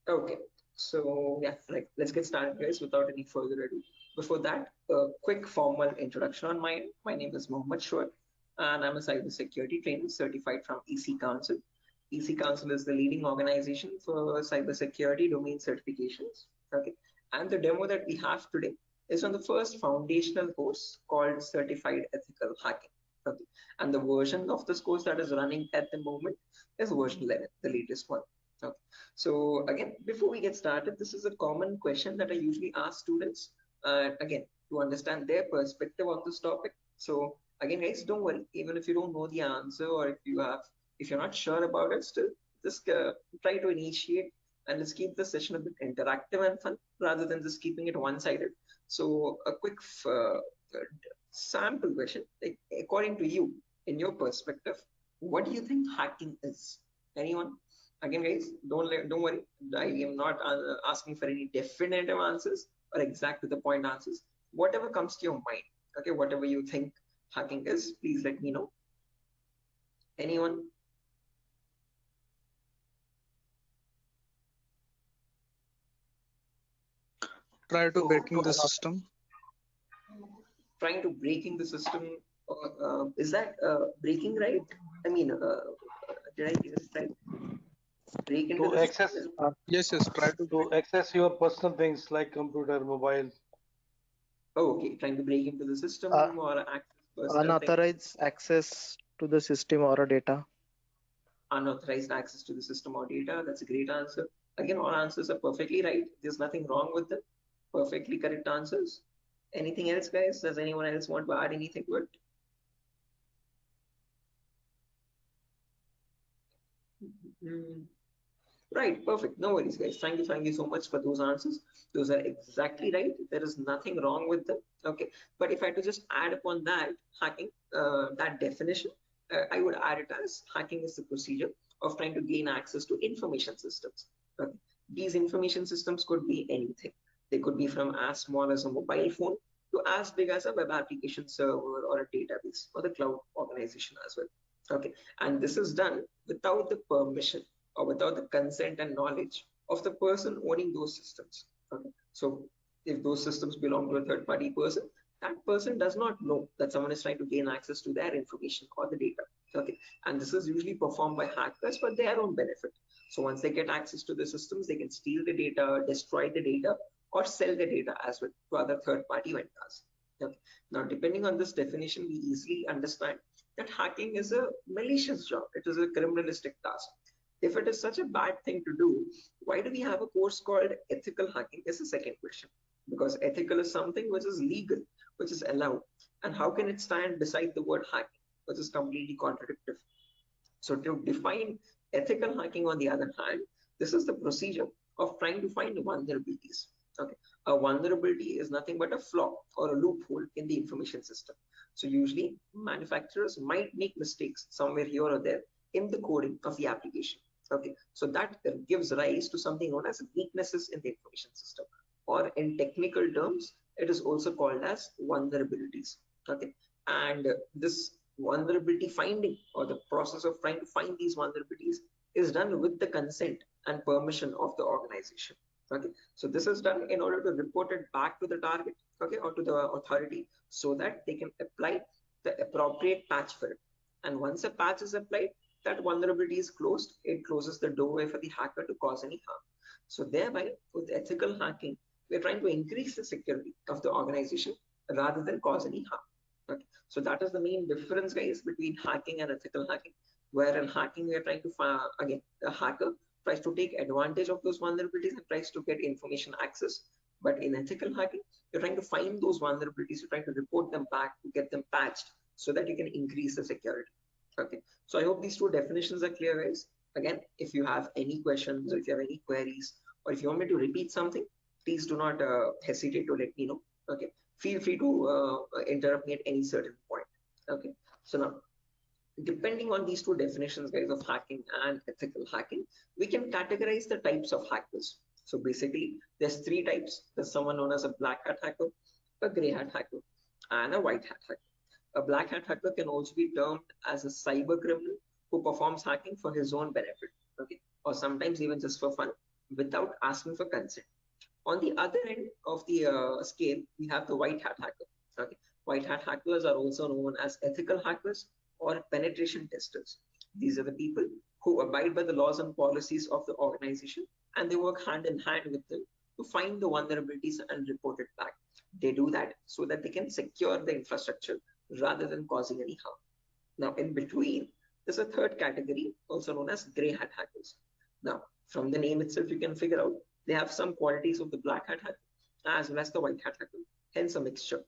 Okay, so yeah, like let's get started, guys, without any further ado. Before that, a quick formal introduction on my end. My name is Mohammed Shoaib, and I'm a cybersecurity trainer certified from EC Council. EC Council is the leading organization for cybersecurity domain certifications. Okay, and the demo that we have today is on the first foundational course called Certified Ethical Hacking. Okay, and the version of this course that is running at the moment is version 11, the latest one. Okay. So again, before we get started, this is a common question that I usually ask students, again, to understand their perspective on this topic. So again, guys, don't worry, even if you don't know the answer or if you're not sure about it, still just try to initiate and let's keep the session a bit interactive and fun rather than just keeping it one-sided. So a quick sample question, like according to you, in your perspective, what do you think hacking is? Anyone? Again, guys, don't worry. I am not asking for any definitive answers or exact to the point answers. Whatever comes to your mind, okay, whatever you think hacking is, please let me know. Anyone? Prior to So, breaking the system. trying to breaking the system, is that breaking right? I mean, did I get it right? Break into To the system access is Yes, yes, try to break. to access your personal things like computer, mobile. okay. Trying to break into the Uh, system or access personal things. Unauthorized access to the system or a data. Unauthorized access to the system or data. That's a great answer. Again, all answers are perfectly right. There's nothing wrong with them. Perfectly correct answers. Anything else, guys? Does anyone else want to add anything to it? Mm, right, perfect. No worries, guys. Thank you so much for those answers. Those are exactly right. There is nothing wrong with them. Okay, but if I had to just add upon that hacking, that definition, I would add it as hacking is the procedure of trying to gain access to information systems. Okay. These information systems could be anything. They could be from as small as a mobile phone to as big as a web application server or a database or the cloud organization as well. Okay, and this is done without the permission or without the consent and knowledge of the person owning those systems. Okay, so if those systems belong to a third party person, that person does not know that someone is trying to gain access to their information or the data. Okay, and this is usually performed by hackers for their own benefit. So once they get access to the systems, they can steal the data, destroy the data, or sell the data as well to other third party vendors. Okay. Now, depending on this definition, we easily understand that hacking is a malicious job. It is a criminalistic task. If it is such a bad thing to do, why do we have a course called ethical hacking? Is the second question. Because ethical is something which is legal, which is allowed. And how can it stand beside the word hacking, which is completely contradictory? So to define ethical hacking, on the other hand, this is the procedure of trying to find vulnerabilities. Okay, a vulnerability is nothing but a flaw or a loophole in the information system. So usually manufacturers might make mistakes somewhere here or there in the coding of the application. Okay, so that gives rise to something known as weaknesses in the information system, or in technical terms, it is also called as vulnerabilities. Okay, and this vulnerability finding or the process of trying to find these vulnerabilities is done with the consent and permission of the organization. Okay, so this is done in order to report it back to the target, okay, or to the authority, so that they can apply the appropriate patch for it. And once a patch is applied, that vulnerability is closed. It closes the doorway for the hacker to cause any harm. So thereby, with ethical hacking, we're trying to increase the security of the organization rather than cause any harm. Okay. So that is the main difference, guys, between hacking and ethical hacking. Where in hacking, we are trying to again, the hacker tries to take advantage of those vulnerabilities and tries to get information access. But in ethical hacking, you're trying to find those vulnerabilities, you're trying to report them back to get them patched so that you can increase the security. Okay. So I hope these two definitions are clear, guys. Again, if you have any questions or if you have any queries, or if you want me to repeat something, please do not hesitate to let me know. Okay. Feel free to interrupt me at any certain point. Okay. So now, depending on these two definitions, guys, of hacking and ethical hacking, we can categorize the types of hackers. So basically, there's three types. There's someone known as a black hat hacker, a gray hat hacker, and a white hat hacker. A black hat hacker can also be termed as a cyber criminal who performs hacking for his own benefit, okay, or sometimes even just for fun. without asking for consent. On the other end of the scale, we have the white hat hacker. Okay, white hat hackers are also known as ethical hackers or penetration testers. These are the people who abide by the laws and policies of the organization, and they work hand in hand with them to find the vulnerabilities and report it back. They do that so that they can secure the infrastructure rather than causing any harm. Now, in between, there's a third category, also known as gray hat hackers. Now, from the name itself, you can figure out they have some qualities of the black hat hacker as well as the white hat hacker, hence a mixture.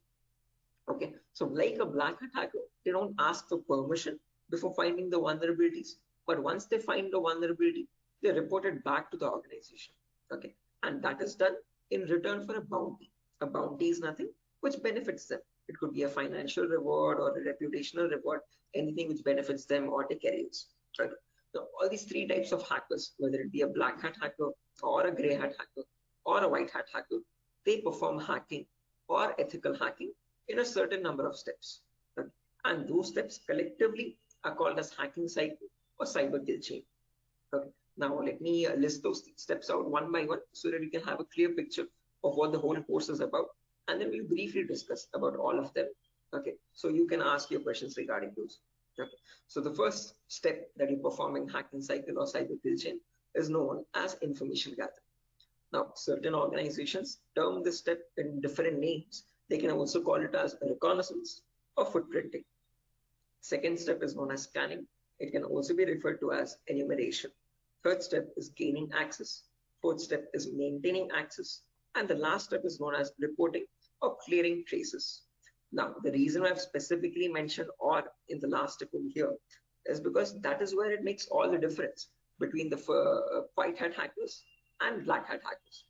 Okay, so like a black hat hacker, they don't ask for permission before finding the vulnerabilities, but once they find the vulnerability, they report it back to the organization. Okay, and that is done in return for a bounty. A bounty is nothing which benefits them. It could be a financial reward or a reputational reward, anything which benefits them or their careers. Right? Now, all these three types of hackers, whether it be a black hat hacker or a gray hat hacker or a white hat hacker, they perform hacking or ethical hacking in a certain number of steps. Right? And those steps collectively are called as hacking cycle or cyber kill chain. Okay. Now let me list those steps out one by one so that you can have a clear picture of what the whole course is about, and then we'll briefly discuss about all of them. Okay, so you can ask your questions regarding those. Okay, so the first step that you perform in hacking cycle or cyber kill chain is known as information gathering. Now, certain organizations term this step in different names. They can also call it as reconnaissance or footprinting. Second step is known as scanning. It can also be referred to as enumeration. Third step is gaining access. Fourth step is maintaining access. And the last step is known as reporting or clearing traces. Now, the reason I've specifically mentioned "or" in the last step over here is because that is where it makes all the difference between the white hat hackers and black hat hackers.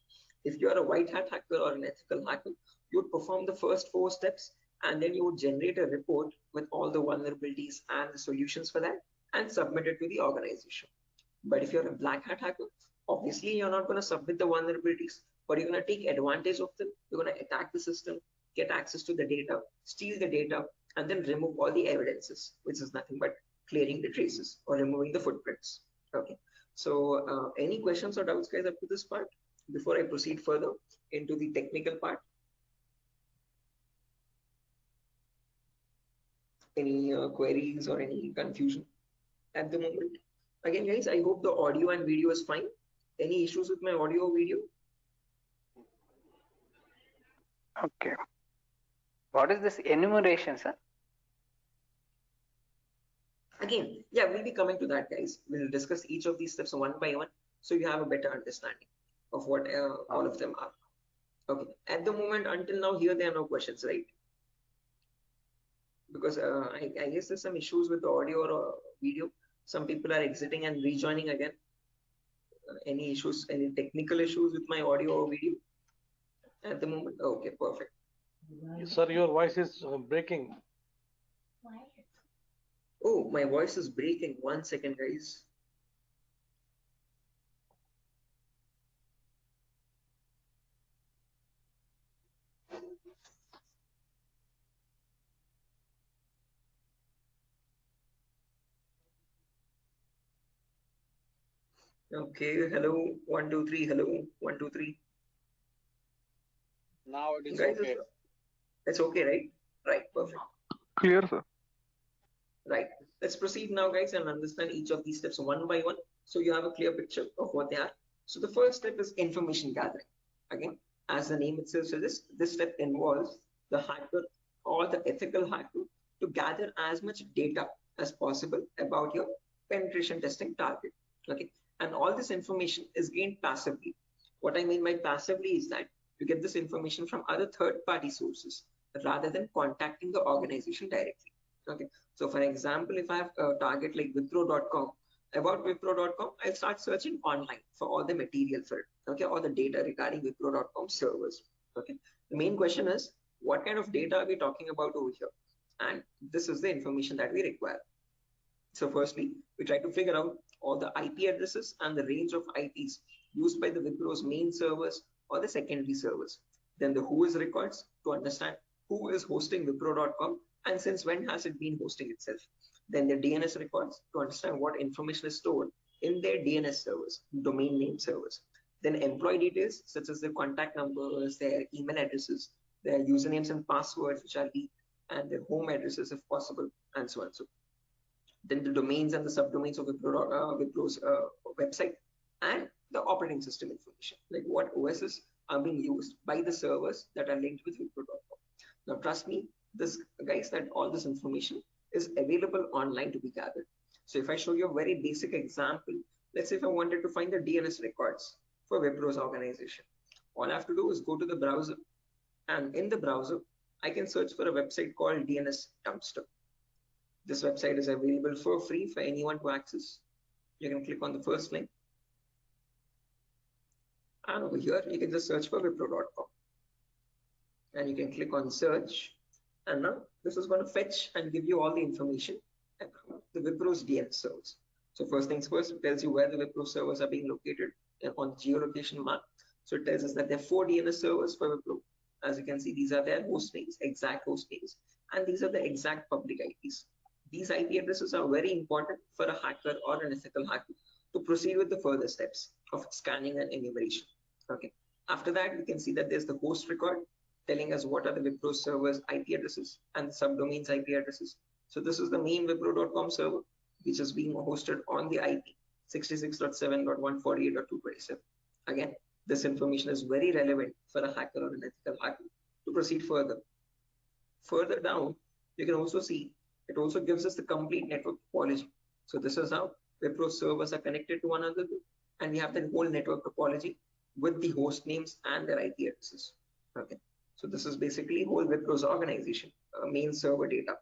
If you're a white hat hacker or an ethical hacker, you would perform the first 4 steps and then you would generate a report with all the vulnerabilities and the solutions for that and submit it to the organization. But if you're a black hat hacker, obviously you're not going to submit the vulnerabilities, but you're going to take advantage of them. You're going to attack the system, get access to the data, steal the data, and then remove all the evidences, which is nothing but clearing the traces or removing the footprints. Okay. So any questions or doubts, guys, up to this part before I proceed further into the technical part? Any queries or any confusion at the moment? Again, guys, I hope the audio and video is fine. Any issues with my audio or video? Okay. What is this enumeration, sir? Again, yeah, we'll be coming to that, guys. We'll discuss each of these steps one by one so you have a better understanding of what all of them are. Okay. At the moment, until now, here there are no questions, right? Because I guess there's some issues with the audio or video. Some people are exiting and rejoining again. Any issues, any technical issues with my audio or video at the moment? Okay, perfect. Sir, your voice is breaking. Oh, my voice is breaking. 1 second, guys. Okay, hello, 1 2 3, hello, 1 2 3. Now it is Guys, okay. it's okay, right? Right, perfect. Clear, sir. Right. Let's proceed now, guys, and understand each of these steps one by one so you have a clear picture of what they are. So the first step is information gathering. Again, as the name itself suggests, this step involves the hacker or the ethical hacker to gather as much data as possible about your penetration testing target. Okay. And all this information is gained passively. What I mean by passively is that you get this information from other third-party sources rather than contacting the organization directly. Okay. So for example, if I have a target like Wipro.com, about Wipro.com, I'll start searching online for all the material for it. Okay. All the data regarding Wipro.com servers. Okay. The main question is, what kind of data are we talking about over here? And this is the information that we require. So firstly, we try to figure out all the IP addresses and the range of IPs used by the Wipro's main servers or the secondary servers. Then the who is records to understand who is hosting Wipro.com and since when has it been hosting itself. Then the DNS records to understand what information is stored in their DNS servers, domain name servers. Then employee details such as their contact numbers, their email addresses, their usernames and passwords which are leaked, and their home addresses if possible, and so on. So then the domains and the subdomains of Wipro's website, and the operating system information, like what OSs are being used by the servers that are linked with Wipro.com. Now, trust me, this guys, that all this information is available online to be gathered. So if I show you a very basic example, let's say if I wanted to find the DNS records for Wipro's organization, all I have to do is go to the browser, and in the browser, I can search for a website called DNS Dumpster. This website is available for free for anyone to access. You can click on the first link. And over here, you can just search for Wipro.com. And you can click on search. And now this is going to fetch and give you all the information about the Wipro's DNS servers. So first things first, it tells you where the Wipro servers are being located on the geolocation map. So it tells us that there are 4 DNS servers for Wipro. As you can see, these are their host names, exact host names, and these are the exact public IPs. These IP addresses are very important for a hacker or an ethical hacker to proceed with the further steps of scanning and enumeration. Okay. After that, we can see that there's the host record telling us what are the Wipro servers IP addresses and the subdomains IP addresses. So this is the main Wipro.com server, which is being hosted on the IP 66.7.148.227. Again, this information is very relevant for a hacker or an ethical hacker to proceed further. Further down, you can also see it also gives us the complete network topology. So this is how Wipro servers are connected to one another, and we have the whole network topology with the host names and their IP addresses. Okay, so this is basically whole Wipro's organization main server data.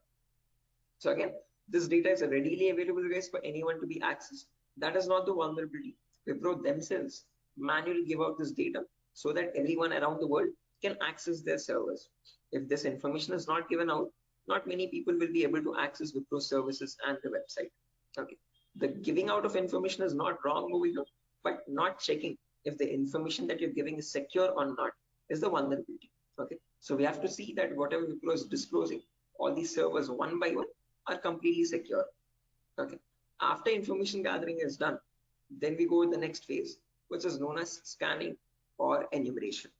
So again, this data is readily available, guys, for anyone to be accessed. That is not the vulnerability. Wipro themselves manually give out this data so that everyone around the world can access their servers. If this information is not given out, not many people will be able to access Wipro services and the website. Okay, the giving out of information is not wrong over here, but not checking if the information that you're giving is secure or not is the vulnerability. Okay, so we have to see that whatever Wipro is disclosing, all these servers one by one are completely secure. Okay, after information gathering is done, then we go to the next phase, which is known as scanning or enumeration.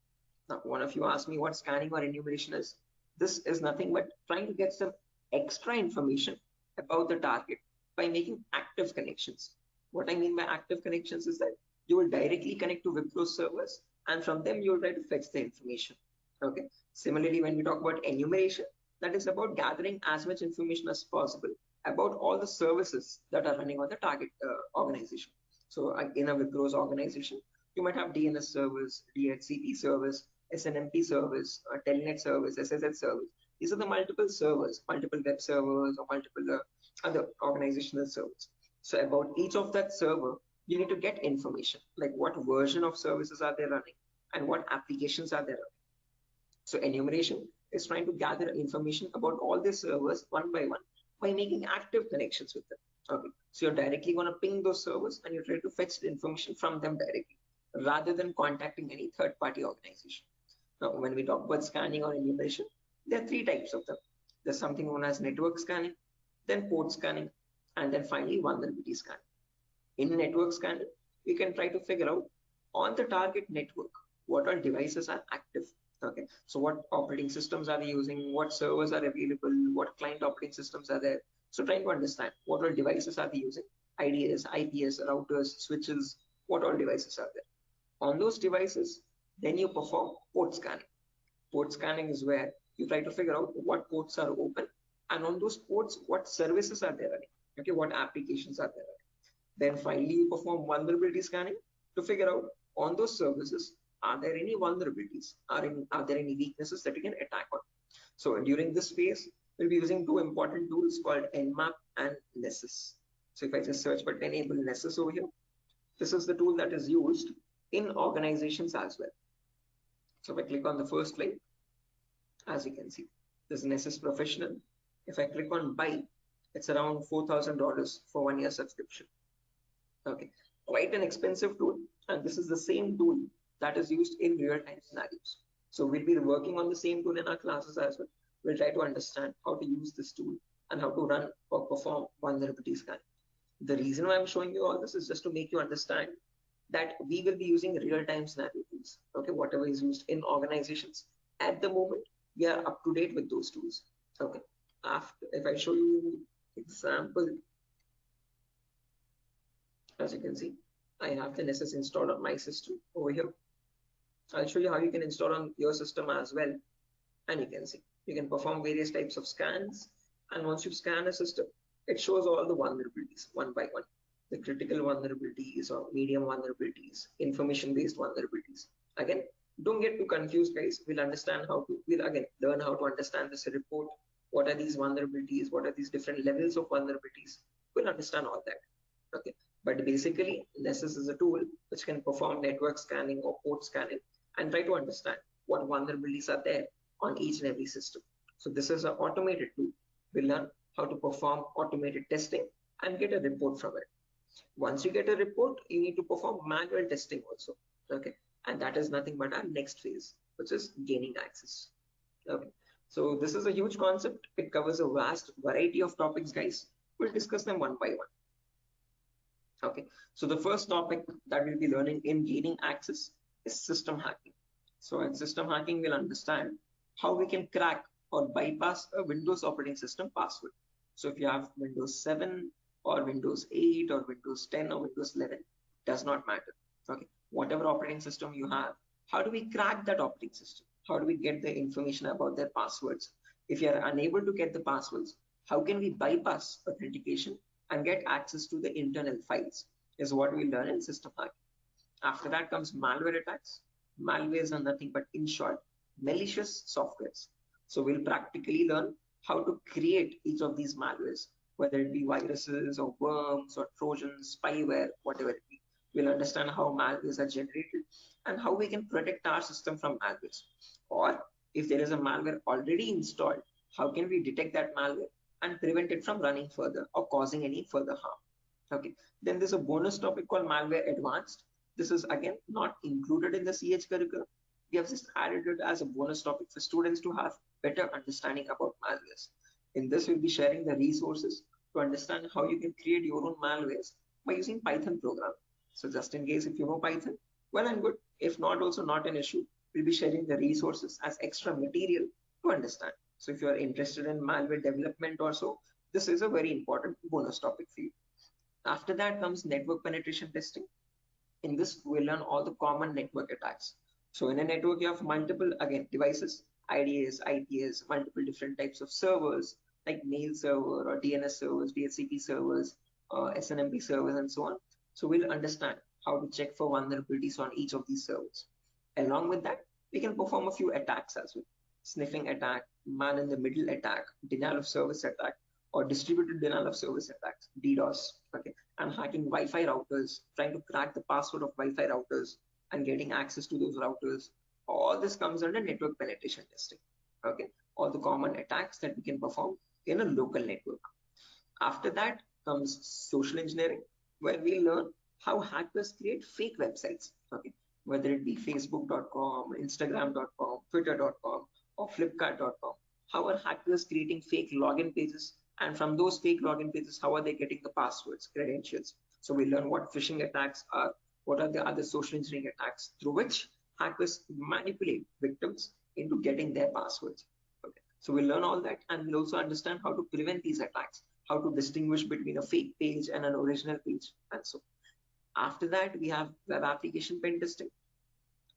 Now, one of you asked me what scanning or enumeration is. This is nothing but trying to get some extra information about the target by making active connections. What I mean by active connections is that you will directly connect to Wipro servers, and from them you will try to fetch the information. Okay. Similarly, when we talk about enumeration, that is about gathering as much information as possible about all the services that are running on the target organization. So in a Wipro's organization, you might have DNS servers, DHCP servers, SNMP servers, Telnet servers, SSH servers. These are the multiple servers, multiple web servers, or multiple other organizational servers. So about each of that server, you need to get information, like what version of services are they running and what applications are they running. So enumeration is trying to gather information about all these servers one by one by making active connections with them. Okay, so you're directly going to ping those servers and you try to fetch the information from them directly rather than contacting any third-party organization. Now, when we talk about scanning or enumeration, there are 3 types of them. There's something known as network scanning, then port scanning, and then finally vulnerability scanning. In network scanning, we can try to figure out on the target network what all devices are active. Okay, so what operating systems are they using, what servers are available, what client operating systems are there. So trying to understand what all devices are they using, IDS, IPS, routers, switches, what all devices are there. On those devices, then you perform port scanning. Port scanning is where you try to figure out what ports are open, and on those ports, what services are there running. Okay, what applications are there running. Then finally, you perform vulnerability scanning to figure out on those services, are there any vulnerabilities? Are there any weaknesses that you can attack on? So during this phase, we'll be using 2 important tools called Nmap and Nessus. So if I just search for enable Nessus over here, this is the tool that is used in organizations as well. So if I click on the first link, as you can see, this is Nessus Professional. If I click on buy, it's around $4,000 for 1 year subscription. Okay, quite an expensive tool, and this is the same tool that is used in real-time scenarios. So we'll be working on the same tool in our classes as well. We'll try to understand how to use this tool and how to run or perform vulnerability scanning. The reason why I'm showing you all this is just to make you understand that we will be using real-time scenario tools. Okay, whatever is used in organizations at the moment, we are up to date with those tools. Okay, after if I show you example, as you can see, I have the NSS installed on my system over here. I'll show you how you can install on your system as well. And you can see, you can perform various types of scans. And once you scan a system, it shows all the vulnerabilities one by one. The critical vulnerabilities or medium vulnerabilities, information-based vulnerabilities. Again, don't get too confused, guys. We'll again learn how to understand this report. What are these vulnerabilities? What are these different levels of vulnerabilities? We'll understand all that. Okay. But basically, Nessus is a tool which can perform network scanning or port scanning and try to understand what vulnerabilities are there on each and every system. So this is an automated tool. We'll learn how to perform automated testing and get a report from it. Once you get a report, you need to perform manual testing also. Okay, and that is nothing but our next phase, which is gaining access. Okay, so this is a huge concept. It covers a vast variety of topics, guys. We'll discuss them one by one. Okay, so the first topic that we'll be learning in gaining access is system hacking. So in system hacking, we'll understand how we can crack or bypass a Windows operating system password. So if you have Windows 7 or Windows 8 or Windows 10 or Windows 11, does not matter. Okay, whatever operating system you have, how do we crack that operating system? How do we get the information about their passwords? If you are unable to get the passwords, how can we bypass authentication and get access to the internal files is what we learn in system hacking. After that comes malware attacks. Malwares are nothing but, in short, malicious softwares. So we'll practically learn how to create each of these malwares, whether it be viruses or worms or trojans, spyware, whatever it be. We'll understand how malwares are generated and how we can protect our system from malwares. Or if there is a malware already installed, how can we detect that malware and prevent it from running further or causing any further harm. Okay, then there's a bonus topic called malware advanced. This is again not included in the CH curriculum. We have just added it as a bonus topic for students to have better understanding about malwares. In this, we'll be sharing the resources to understand how you can create your own malwares by using Python program. So just in case if you know Python, well and good. If not, also not an issue. We'll be sharing the resources as extra material to understand. So if you are interested in malware development or so, this is a very important bonus topic for you. After that comes network penetration testing. In this, we'll learn all the common network attacks. So in a network, you have multiple, again, devices, IDS, IPS, multiple different types of servers, like mail server or DNS servers, DHCP servers, SNMP servers, and so on. So we'll understand how to check for vulnerabilities on each of these servers. Along with that, we can perform a few attacks as well. Sniffing attack, man-in-the-middle attack, denial of service attack, or distributed denial of service attacks, DDoS, okay, and hacking Wi-Fi routers, trying to crack the password of Wi-Fi routers and getting access to those routers. All this comes under network penetration testing, okay, all the common attacks that we can perform in a local network. After that comes social engineering, where we learn how hackers create fake websites, okay, whether it be facebook.com, instagram.com, twitter.com, or flipkart.com. How are hackers creating fake login pages? And from those fake login pages, how are they getting the passwords, credentials? So we learn what phishing attacks are, what are the other social engineering attacks through which hackers manipulate victims into getting their passwords. Okay. So we'll learn all that, and we'll also understand how to prevent these attacks, how to distinguish between a fake page and an original page, and so. After that, we have web application pen testing.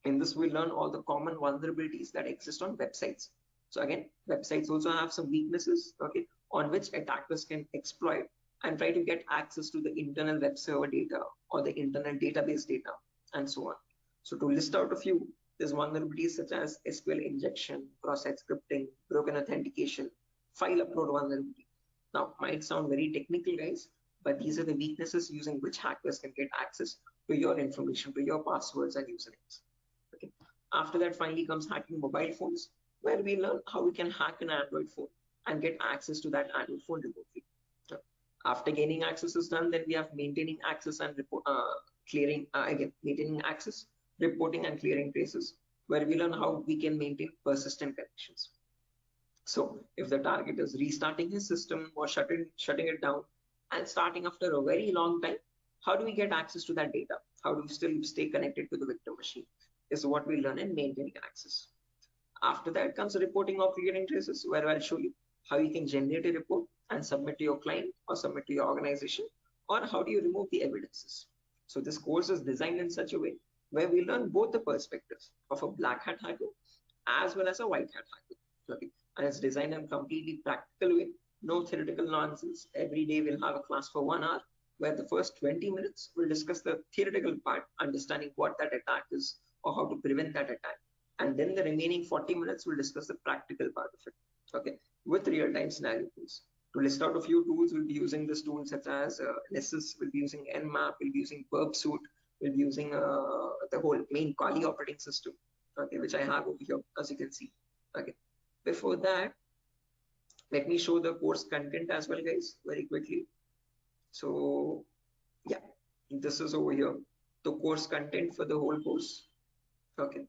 In this, we learn all the common vulnerabilities that exist on websites. So again, websites also have some weaknesses, okay, on which attackers can exploit and try to get access to the internal web server data or the internal database data, and so on. So to list out a few, there's vulnerabilities such as SQL injection, cross-site scripting, broken authentication, file upload vulnerability. Now, might sound very technical, guys, but these are the weaknesses using which hackers can get access to your information, to your passwords and usernames. Okay. After that, finally comes hacking mobile phones, where we learn how we can hack an Android phone and get access to that Android phone remotely. After gaining access is done, then we have maintaining access and maintaining access, reporting and clearing traces, where we learn how we can maintain persistent connections. So if the target is restarting his system or shutting it down and starting after a very long time, How do we get access to that data? How do we still stay connected to the victim machine? Is what we learn in maintaining access. After that comes reporting of creating traces, where I'll show you how you can generate a report and submit to your client or submit to your organization, or how do you remove the evidences. So this course is designed in such a way where we learn both the perspectives of a black hat hacker as well as a white hat hacker. Okay. And it's designed in a completely practical way, no theoretical nonsense. Every day we'll have a class for 1 hour where the first 20 minutes we'll discuss the theoretical part, understanding what that attack is or how to prevent that attack. And then the remaining 40 minutes we'll discuss the practical part of it, okay, with real-time scenario tools. To list out a few tools, we'll be using this tool such as Nessus, we'll be using Nmap, we'll be using Burp Suite, we'll be using the whole main Kali operating system, okay, which I have over here, as you can see. Okay. Before that, let me show the course content as well, guys, very quickly. So yeah, this is over here, the course content for the whole course. Okay.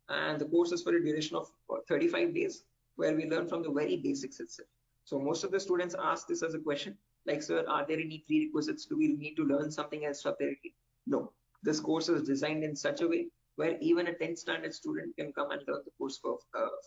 And the course is for a duration of 35 days, where we learn from the very basics itself. So most of the students ask this as a question, like, sir, are there any prerequisites? Do we need to learn something else separately? No, this course is designed in such a way where even a 10th standard student can come and learn the course for,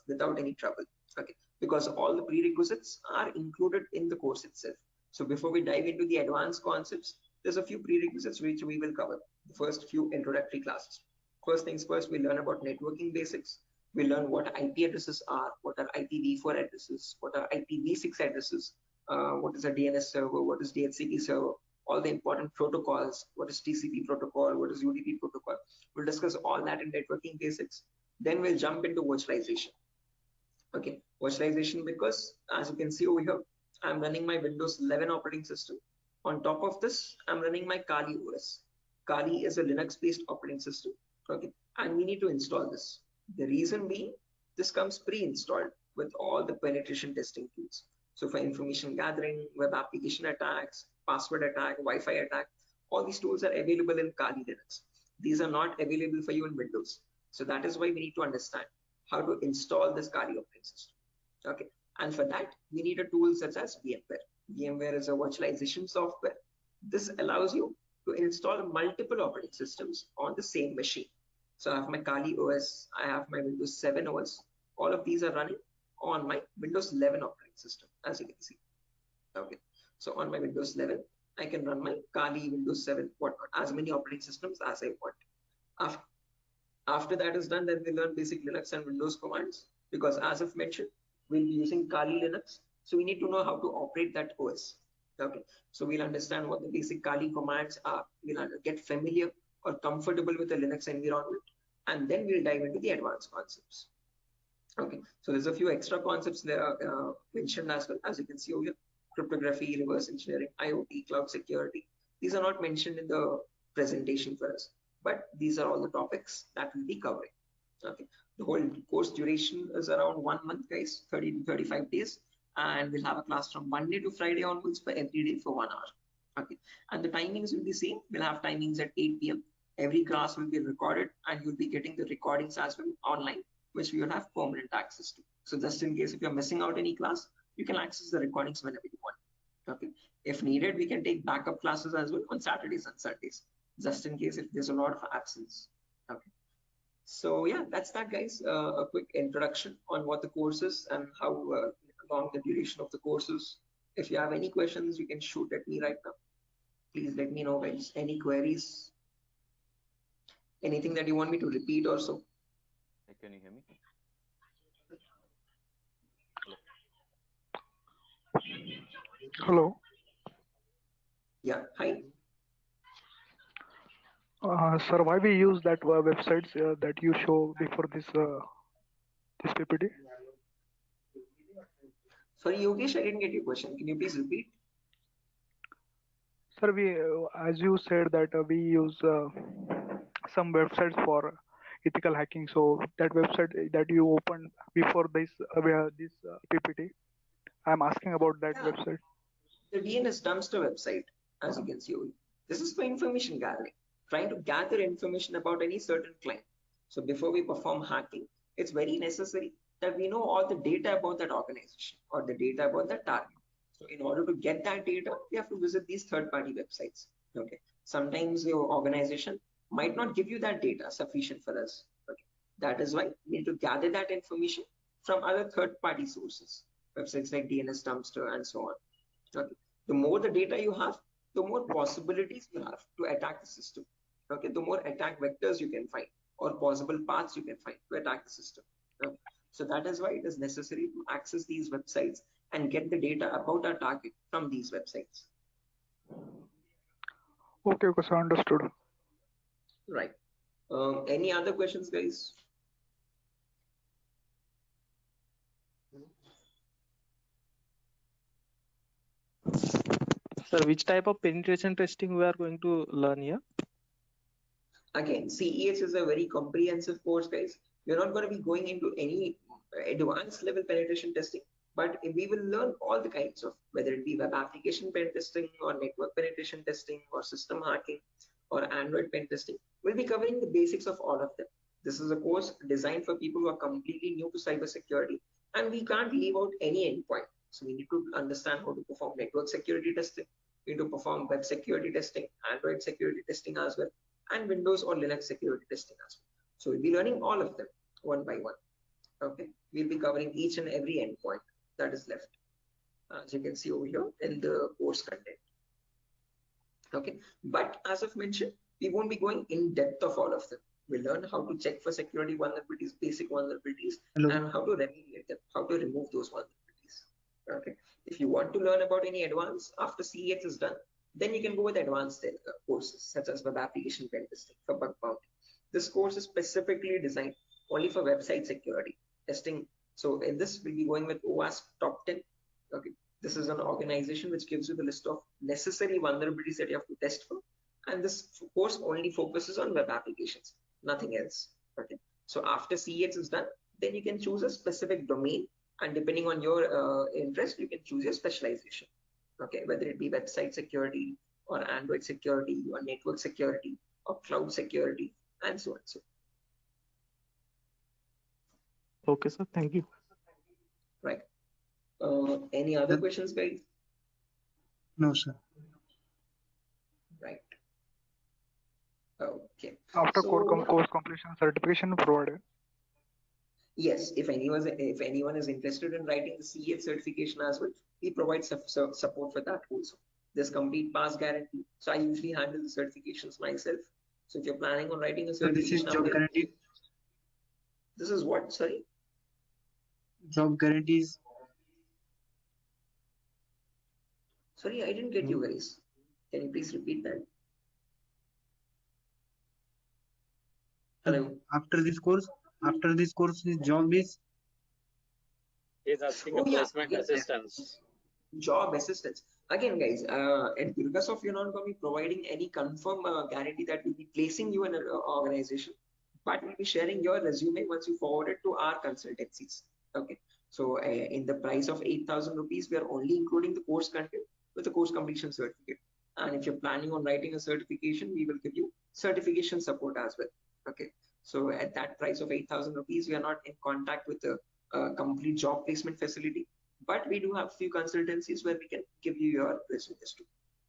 without any trouble, okay? Because all the prerequisites are included in the course itself. So before we dive into the advanced concepts, there's a few prerequisites which we will cover. The first few introductory classes. First things first, we learn about networking basics. We learn what IP addresses are, what are IPv4 addresses, what are IPv6 addresses, what is a DNS server, what is DHCP server, all the important protocols, what is TCP protocol, what is UDP protocol. We'll discuss all that in networking basics. Then we'll jump into virtualization. Okay, virtualization, because as you can see over here, I'm running my Windows 11 operating system. On top of this, I'm running my Kali OS. Kali is a Linux-based operating system. Okay, and we need to install this. The reason being, this comes pre-installed with all the penetration testing tools. So for information gathering, web application attacks, password attack, Wi-Fi attack, all these tools are available in Kali Linux. These are not available for you in Windows. So that is why we need to understand how to install this Kali operating system. Okay, and for that, we need a tool such as VMware. VMware is a virtualization software. This allows you to install multiple operating systems on the same machine. So I have my Kali OS, I have my Windows 7 OS. All of these are running on my Windows 11 operating system, as you can see. Okay, so on my Windows 11, I can run my Kali, Windows 7, whatnot, as many operating systems as I want. After that is done, then we learn basic Linux and Windows commands, because as I've mentioned, we'll be using Kali Linux. So we need to know how to operate that OS. Okay, so we'll understand what the basic Kali commands are. We'll get familiar or comfortable with the Linux environment, and then we'll dive into the advanced concepts. Okay, so there's a few extra concepts there mentioned as well, as you can see over here: cryptography, reverse engineering, IoT, cloud security. These are not mentioned in the presentation for us, but these are all the topics that we'll be covering. Okay, the whole course duration is around 1 month, guys, 30 to 35 days, and we'll have a class from Monday to Friday onwards for every day for 1 hour. Okay, and the timings will be same. We'll have timings at 8 p.m. Every class will be recorded, and you'll be getting the recordings as well online, which we will have permanent access to. So just in case if you're missing out any class, you can access the recordings whenever you want. Okay, if needed, we can take backup classes as well on Saturdays and Sundays, just in case if there's a lot of absence. Okay, so yeah, that's that, guys. A quick introduction on what the course is and how long the duration of the course is. If you have any questions, you can shoot at me right now. Please let me know, guys. Any queries? Anything that you want me to repeat or so? Can you hear me? Hello. Yeah, hi. Sir, why we use that websites that you show before this PPT? Sorry, Yogesh, I didn't get your question. Can you please repeat? Sir, we as you said that we use some websites for ethical hacking. So that website that you opened before this PPT, I'm asking about that website. The DNS dumpster website, as you can see over here. This is for information gathering, trying to gather information about any certain client. So before we perform hacking, it's very necessary that we know all the data about that organization or the data about that target. So in order to get that data, we have to visit these third-party websites. Okay. Sometimes your organization might not give you that data sufficient for us. Okay. That is why we need to gather that information from other third-party sources, websites like DNS Dumpster and so on. Okay. The more the data you have, the more possibilities you have to attack the system. Okay. The more attack vectors you can find or possible paths you can find to attack the system. Okay. So that is why it is necessary to access these websites and get the data about our target from these websites. Okay, so understood. Right. Any other questions, guys? Sir, which type of penetration testing we are going to learn here? Again, CEH is a very comprehensive course, guys. We're not going to be going into any advanced level penetration testing, but we will learn all the kinds of, whether it be web application pen testing or network penetration testing or system hacking or Android pen testing. We'll be covering the basics of all of them. This is a course designed for people who are completely new to cybersecurity, and we can't leave out any endpoint. So we need to understand how to perform network security testing. We need to perform web security testing, Android security testing as well, and Windows or Linux security testing as well. So we'll be learning all of them one by one. Okay, we'll be covering each and every endpoint that is left, as you can see over here in the course content. Okay, but as I've mentioned, we won't be going in depth of all of them. We'll learn how to check for security vulnerabilities, basic vulnerabilities, and how to remediate them, how to remove those vulnerabilities. Okay, if you want to learn about any advanced after CEX is done, then you can go with advanced courses such as web application pen testing for bug bounty. This course is specifically designed only for website security testing. So in this, we'll be going with OWASP Top 10. Okay, this is an organization which gives you the list of necessary vulnerabilities that you have to test for. And this course only focuses on web applications, nothing else. Okay, so after CEX is done, then you can choose a specific domain, and depending on your interest, you can choose your specialization. Okay, whether it be website security or Android security or network security or cloud security and so on. So Okay, sir. Thank you. right. Any other questions, guys? No, sir. Right. Okay. After So, course completion, certification provided. yes, if anyone is interested in writing the CEH certification as well, we provide support for that also. There's complete pass guarantee. So I usually handle the certifications myself. So if you're planning on writing a So this is certification, job guarantee. this is what? Sorry. Job guarantees. Sorry, I didn't get you guys. Can you please repeat that? Hello. After this course, his job is. He's asking Oh, a yeah. placement assistance. Job assistance. Again, guys, at Durgasoft, you're not going to be providing any confirm guarantee that we'll be placing you in an organization, but we'll be sharing your resume once you forward it to our consultancies. Okay. So in the price of 8,000 rupees, we are only including the course content with the course completion certificate. And if you're planning on writing a certification, we will give you certification support as well. Okay. So at that price of 8,000 rupees, we are not in contact with the complete job placement facility, but we do have few consultancies where we can give you your resumes too.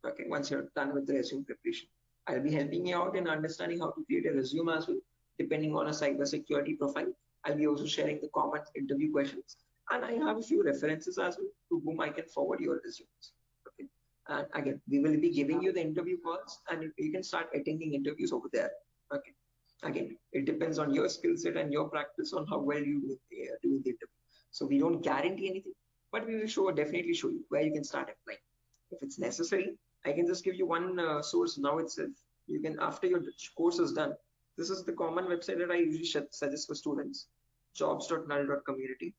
Okay, once you're done with the resume preparation, I'll be helping you out in understanding how to create a resume as well, depending on a cybersecurity profile. I'll be also sharing the common interview questions, and I have a few references as well to whom I can forward your resumes. Okay, and again, we will be giving you the interview calls, and you can start attending interviews over there. Okay. Again, it depends on your skill set and your practice on how well you do the interview. So we don't guarantee anything, but we will definitely show you where you can start applying. If it's necessary, I can just give you one source now itself. You can, after your course is done, this is the common website that I usually suggest for students, jobs.null.community.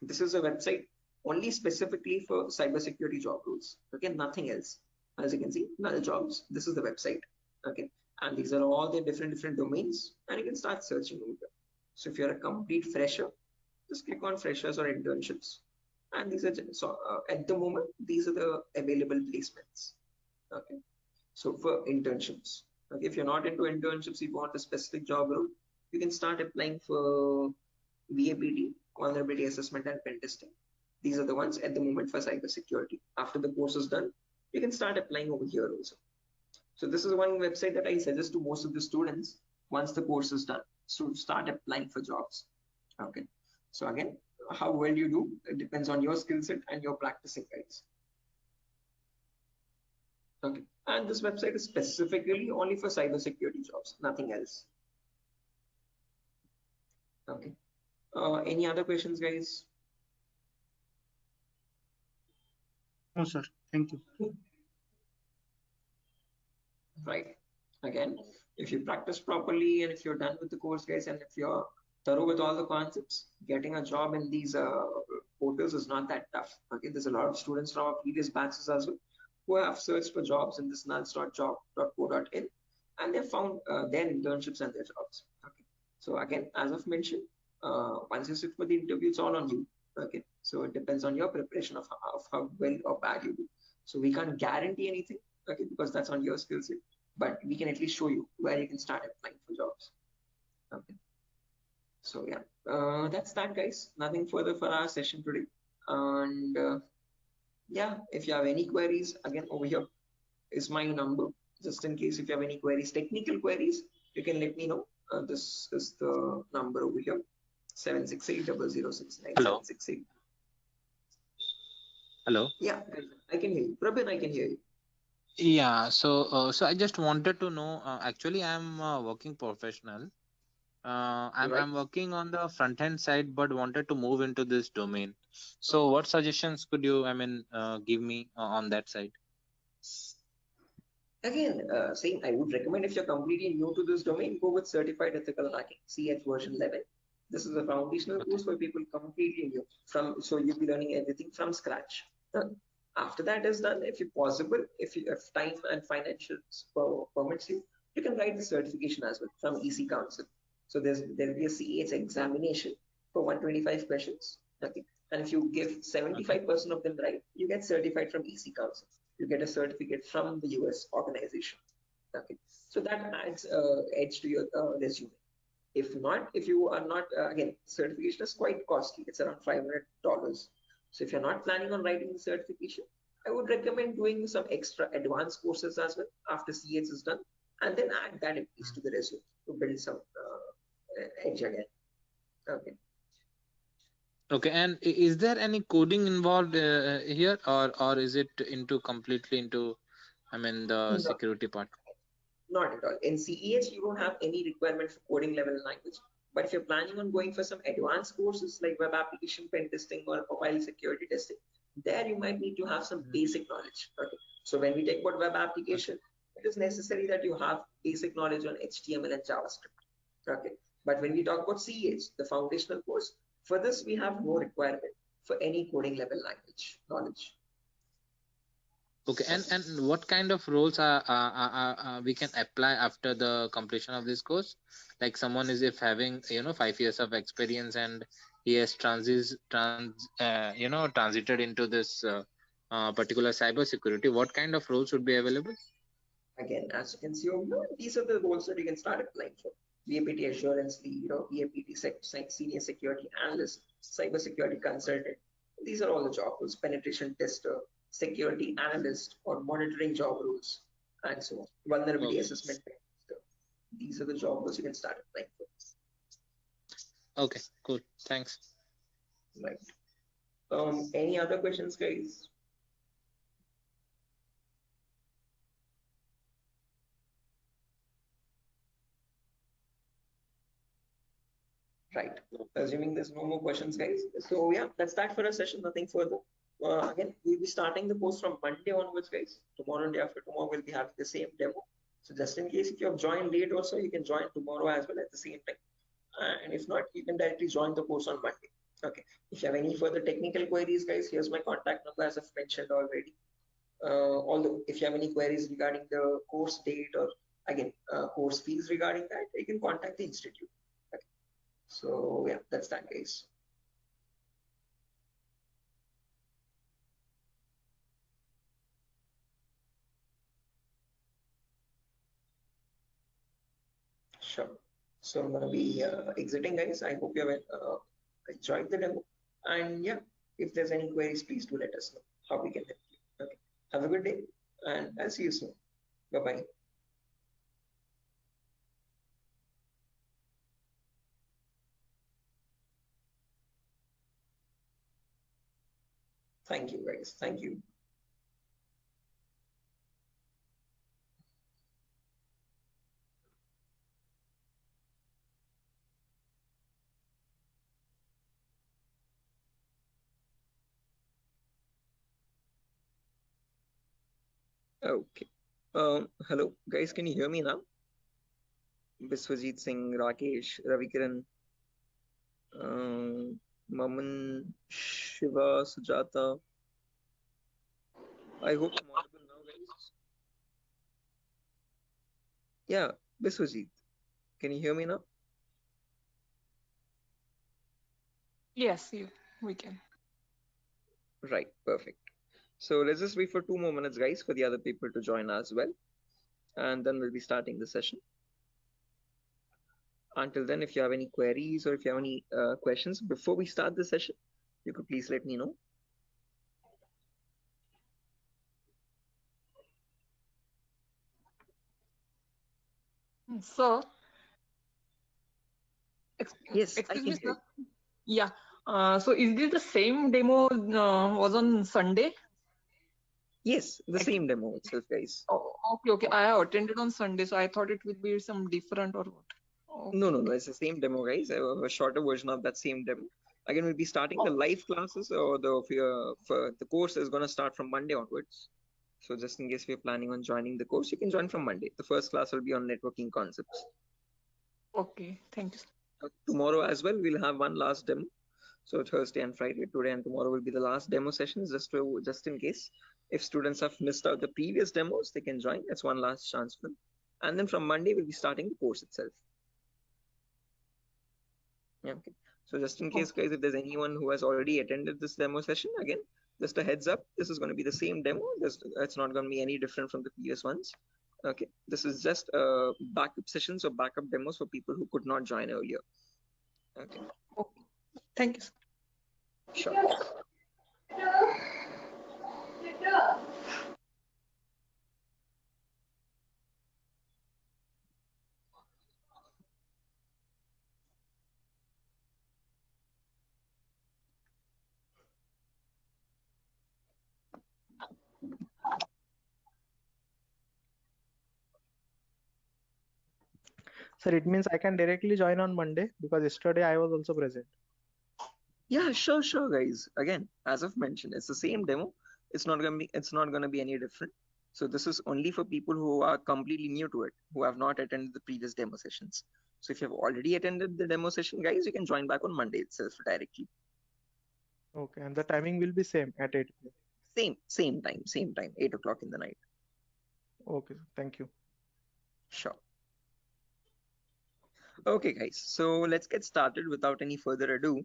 This is a website only specifically for cybersecurity job roles. Okay, nothing else. As you can see, null jobs. This is the website. Okay, and these are all the different domains, and you can start searching over there. So if you're a complete fresher, just click on freshers or internships, and these are at the moment these are the available placements. Okay, so for internships, okay, if you're not into internships, you want a specific job role, you can start applying for VAPT, vulnerability assessment and pen testing. These are the ones at the moment for cybersecurity. After the course is done, you can start applying over here also. So this is one website that I suggest to most of the students once the course is done, to start applying for jobs. Okay. So again, how well you do, it depends on your skill set and your practicing, guys. Okay. And this website is specifically only for cybersecurity jobs, nothing else. Okay. Any other questions, guys? No, sir. Thank you. Right. Again, if you practice properly and if you're done with the course, guys, and if you're thorough with all the concepts, getting a job in these portals is not that tough. Okay. There's a lot of students from our previous batches as well who have searched for jobs in this nuls.job.co.in and they found their internships and their jobs. Okay. So again, as I've mentioned, once you sit for the interview, it's all on you. Okay. So it depends on your preparation of how well or bad you do. So we can't guarantee anything, okay, because that's on your skill set, but we can at least show you where you can start applying for jobs. Okay. So yeah, that's that, guys. Nothing further for our session today. And yeah, if you have any queries, again, over here is my number. Just in case if you have any queries, technical queries, you can let me know. This is the number over here, 768-006-9768. Hello. Hello. Yeah, I can hear you. Prabin, I can hear you. Yeah. So I just wanted to know. Actually, I'm a working professional. I'm working on the front end side, but wanted to move into this domain. So, what suggestions could you, give me on that side? Again, saying I would recommend if you're completely new to this domain, go with Certified Ethical Hacking, CH version 11. This is a foundational course for people completely new. So you'll be learning everything from scratch. After that is done, if possible, if time and financial permits you, you can write the certification as well from EC Council. So there'll be a CH examination for 125 questions. Okay. And if you give 75% of them right, you get certified from EC Council. You get a certificate from the US organization. Okay. So that adds edge to your resume. If not, if you are not, again, certification is quite costly. It's around $500. So if you're not planning on writing the certification, I would recommend doing some extra advanced courses as well after CH is done, and then add that at least to the resume to build some edge again. Okay. Okay, and is there any coding involved here, or is it into completely into, the security part? Not at all. In CEH, you don't have any requirement for coding level language. But if you're planning on going for some advanced courses like web application pen testing or mobile security testing, there you might need to have some basic knowledge. Okay. So when we talk about web application, it is necessary that you have basic knowledge on HTML and JavaScript. Okay. But when we talk about CEH, the foundational course, for this we have no requirement for any coding level language knowledge. Okay, and what kind of roles are we can apply after the completion of this course? Like someone is if having 5 years of experience and he has transited into this particular cyber security, what kind of roles would be available? Again, as you can see over here, these are the roles that you can start applying for. BAPT assurance lead, BAPT senior security analyst, cyber security consultant. These are all the job roles. Penetration tester, security analyst, or monitoring job roles, and so on. Vulnerability assessment tester. These are the job roles you can start applying for. Okay, cool. Thanks. Right. Any other questions, guys? Right. Assuming there's no more questions, guys. So yeah, that's that for a session. Nothing further. Again, we'll be starting the course from Monday onwards, guys. Tomorrow and day after tomorrow, we'll be having the same demo. So just in case if you have joined late also, you can join tomorrow as well at the same time. And if not, you can directly join the course on Monday. Okay. If you have any further technical queries, guys, here's my contact number as I've mentioned already. Although if you have any queries regarding the course date or again course fees regarding that, you can contact the institute. Okay. So yeah, that's that, guys. Sure. So I'm gonna be exiting, guys. I hope you have enjoyed the demo. And yeah, if there's any queries, please do let us know how we can help you. Okay. Have a good day, and I'll see you soon. Bye bye. Thank you, guys. Thank you. Okay. Hello, guys. Can you hear me now? Biswajit Singh, Rakesh, Ravikiran, Maman, Shiva, Sujata. I hope I'm audible now, guys. Yeah, Biswajit. Can you hear me now? Yes, we can. Right, perfect. So let's just wait for 2 more minutes, guys, for the other people to join as well. And then we'll be starting the session. Until then, if you have any queries or if you have any questions before we start the session, you could please let me know. So, Yes, I excuse can me, hear sir. you. Yeah. So is this the same demo was on Sunday? Yes, the same demo itself, guys. Oh, okay. I have attended on Sunday, so I thought it would be some different or what. No, it's the same demo, guys. A shorter version of that same demo. Again, we'll be starting the live classes, or for the course is going to start from Monday onwards. So just in case we're planning on joining the course, you can join from Monday. The first class will be on networking concepts. Okay, thank you. Tomorrow as well, we'll have one last demo. So Thursday and Friday, today and tomorrow will be the last demo sessions, just in case if students have missed out the previous demos, they can join. That's one last chance for them. And then from Monday, we'll be starting the course itself. Yeah, okay. So just in case, guys, if there's anyone who has already attended this demo session, again, just a heads up, this is going to be the same demo. It's not going to be any different from the previous ones. Okay, this is just backup sessions or backup demos for people who could not join earlier. Okay. Thank you. Sure. Sir, it means I can directly join on Monday because yesterday I was also present. Yeah, sure, guys. Again, as I've mentioned, it's the same demo. It's not gonna be any different. So this is only for people who are completely new to it, who have not attended the previous demo sessions. So if you have already attended the demo session, guys, you can join back on Monday itself directly. Okay, and the timing will be same at 8 p.m. Same time, 8 o'clock in the night. Okay, thank you. Sure. Okay, guys, so let's get started without any further ado.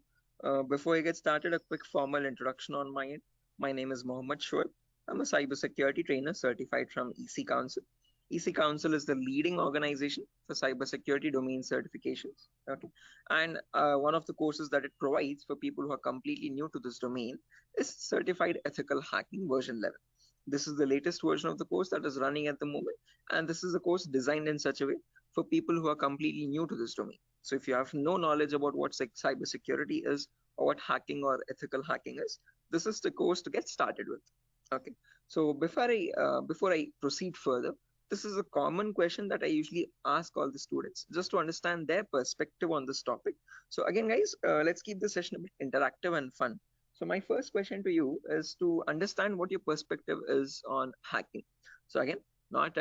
Before I get started, a quick formal introduction on my end. My name is Mohammed Shoaib. I'm a cybersecurity trainer certified from EC Council. EC Council is the leading organization for cybersecurity domain certifications. Okay, and one of the courses that it provides for people who are completely new to this domain is Certified Ethical Hacking version 11. This is the latest version of the course that is running at the moment, and this is a course designed in such a way for people who are completely new to this domain. So if you have no knowledge about what cybersecurity is or what hacking or ethical hacking is, this is the course to get started with. Okay. So before I proceed further, this is a common question that I usually ask all the students just to understand their perspective on this topic. So again, guys, let's keep the session a bit interactive and fun. So my first question to you is to understand what your perspective is on hacking. So again, not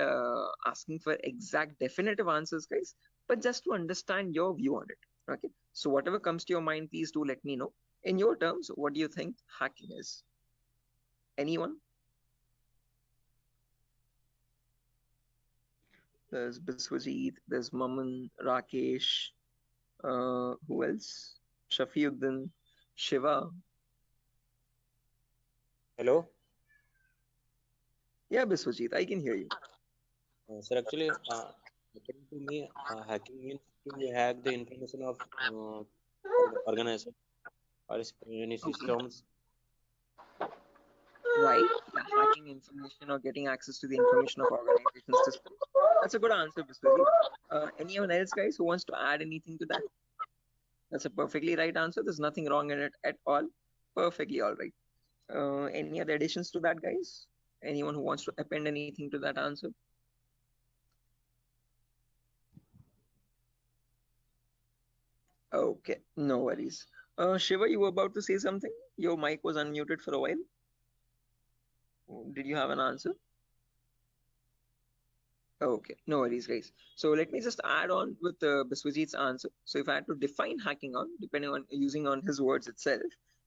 asking for exact definitive answers, guys, but just to understand your view on it. Okay. So whatever comes to your mind, please do let me know. In your terms, what do you think hacking is? Anyone? There's Biswajit, there's Maman, Rakesh, who else? Shafiuddin, Shiva. Hello? Yeah, Biswajit, I can hear you. Sir, actually, according to me, hacking means to hack the information of organization or any systems. Right? Yeah, hacking information or getting access to the information of organization systems. That's a good answer, Biswajit. Anyone else, guys, who wants to add anything to that? That's a perfectly right answer. There's nothing wrong in it at all. Perfectly all right. Any other additions to that, guys? Anyone who wants to append anything to that answer? Okay, no worries. Shiva, you were about to say something? Your mic was unmuted for a while. Did you have an answer? Okay, no worries, guys. So let me just add on with Biswajit's answer. So if I had to define hacking on, depending on using on his words itself,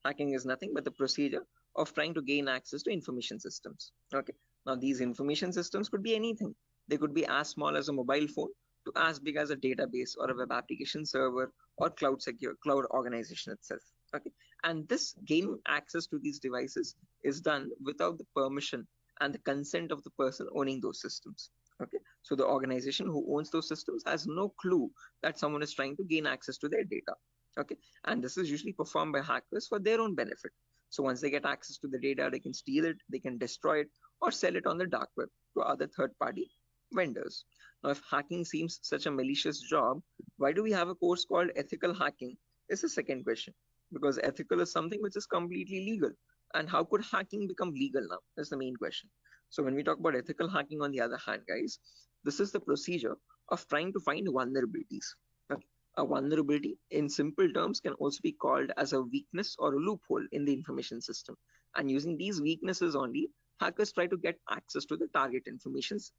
hacking is nothing but the procedure of trying to gain access to information systems. Okay. Now these information systems could be anything. They could be as small as a mobile phone to as big as a database or a web application server or cloud organization itself. Okay. And this gaining access to these devices is done without the permission and the consent of the person owning those systems. Okay, so the organization who owns those systems has no clue that someone is trying to gain access to their data. Okay, and this is usually performed by hackers for their own benefit. So once they get access to the data, they can steal it, they can destroy it, or sell it on the dark web to other third-party vendors. Now, if hacking seems such a malicious job, why do we have a course called ethical hacking? Is the second question. Because ethical is something which is completely legal. And how could hacking become legal now? That's the main question. So when we talk about ethical hacking, on the other hand, guys, this is the procedure of trying to find vulnerabilities. Okay. A vulnerability, in simple terms, can also be called as a weakness or a loophole in the information system. And using these weaknesses only, hackers try to get access to the target informations,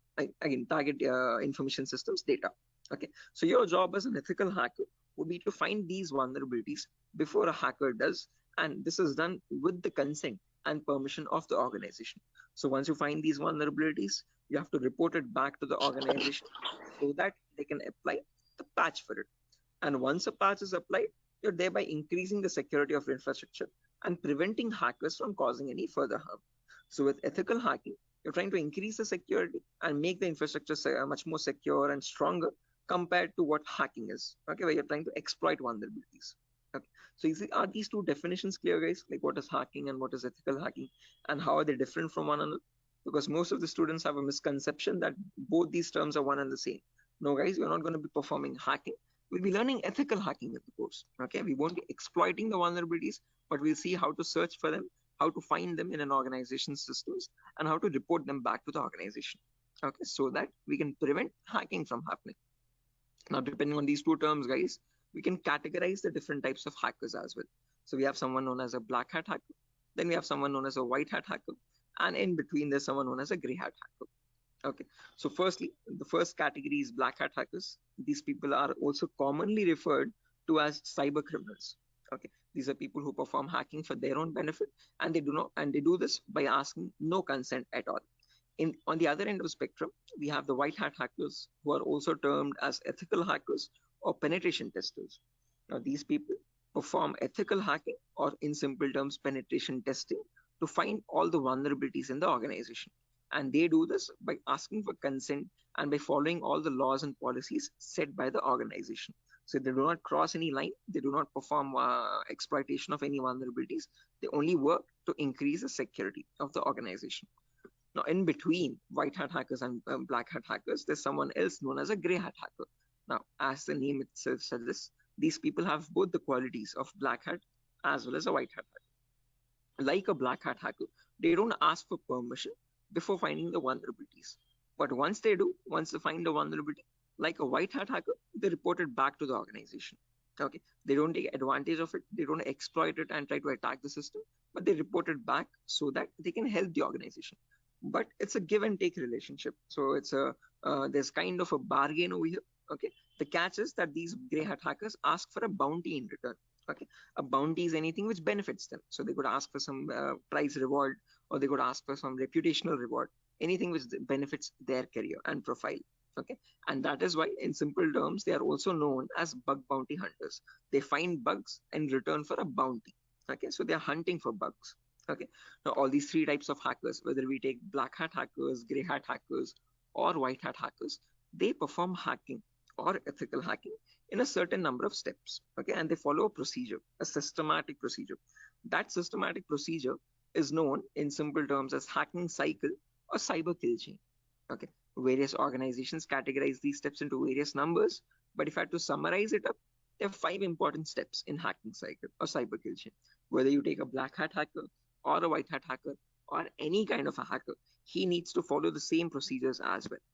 target information systems data. Okay. So your job as an ethical hacker would be to find these vulnerabilities before a hacker does. And this is done with the consent and permission of the organization. So once you find these vulnerabilities, you have to report it back to the organization so that they can apply the patch for it. And once a patch is applied, you're thereby increasing the security of infrastructure and preventing hackers from causing any further harm. So with ethical hacking, you're trying to increase the security and make the infrastructure much more secure and stronger compared to what hacking is. Okay, where you're trying to exploit vulnerabilities. Okay. So are these two definitions clear, guys? Like what is hacking and what is ethical hacking, and how are they different from one another? Because most of the students have a misconception that both these terms are one and the same. No, guys, we're not going to be performing hacking. We'll be learning ethical hacking in the course. Okay, we won't be exploiting the vulnerabilities, but we'll see how to search for them, how to find them in an organization's systems, and how to report them back to the organization. Okay, so that we can prevent hacking from happening. Now, depending on these two terms, guys, we can categorize the different types of hackers as well. So we have someone known as a black hat hacker, then we have someone known as a white hat hacker, and in between there's someone known as a gray hat hacker. Okay, so firstly, the first category is black hat hackers. These people are also commonly referred to as cyber criminals. Okay, these are people who perform hacking for their own benefit, and they do this by asking no consent at all. On the other end of the spectrum, we have the white hat hackers, who are also termed as ethical hackers or penetration testers. Now, these people perform ethical hacking, or in simple terms, penetration testing, to find all the vulnerabilities in the organization. And they do this by asking for consent and by following all the laws and policies set by the organization. So they do not cross any line, they do not perform exploitation of any vulnerabilities, they only work to increase the security of the organization. Now, in between white hat hackers and black hat hackers, there's someone else known as a gray hat hacker. Now, as the name itself suggests, these people have both the qualities of black hat as well as a white hat hacker. Like a black hat hacker, they don't ask for permission before finding the vulnerabilities. But once they find a vulnerability, like a white hat hacker, they report it back to the organization. Okay, they don't take advantage of it, they don't exploit it and try to attack the system, but they report it back so that they can help the organization. But it's a give and take relationship. So it's there's kind of a bargain over here. Okay, the catch is that these gray hat hackers ask for a bounty in return. Okay, a bounty is anything which benefits them. So they could ask for some prize reward, or they could ask for some reputational reward, anything which benefits their career and profile. Okay, and that is why, in simple terms, they are also known as bug bounty hunters. They find bugs in return for a bounty. Okay, so they are hunting for bugs. Okay, now all these three types of hackers, whether we take black hat hackers, gray hat hackers, or white hat hackers, they perform hacking or ethical hacking in a certain number of steps. Okay, and they follow a procedure, a systematic procedure. That systematic procedure is known in simple terms as hacking cycle or cyber kill chain. Okay, various organizations categorize these steps into various numbers, but if I had to summarize it up, there are 5 important steps in hacking cycle or cyber kill chain. Whether you take a black hat hacker or a white hat hacker or any kind of a hacker, he needs to follow the same procedures as well.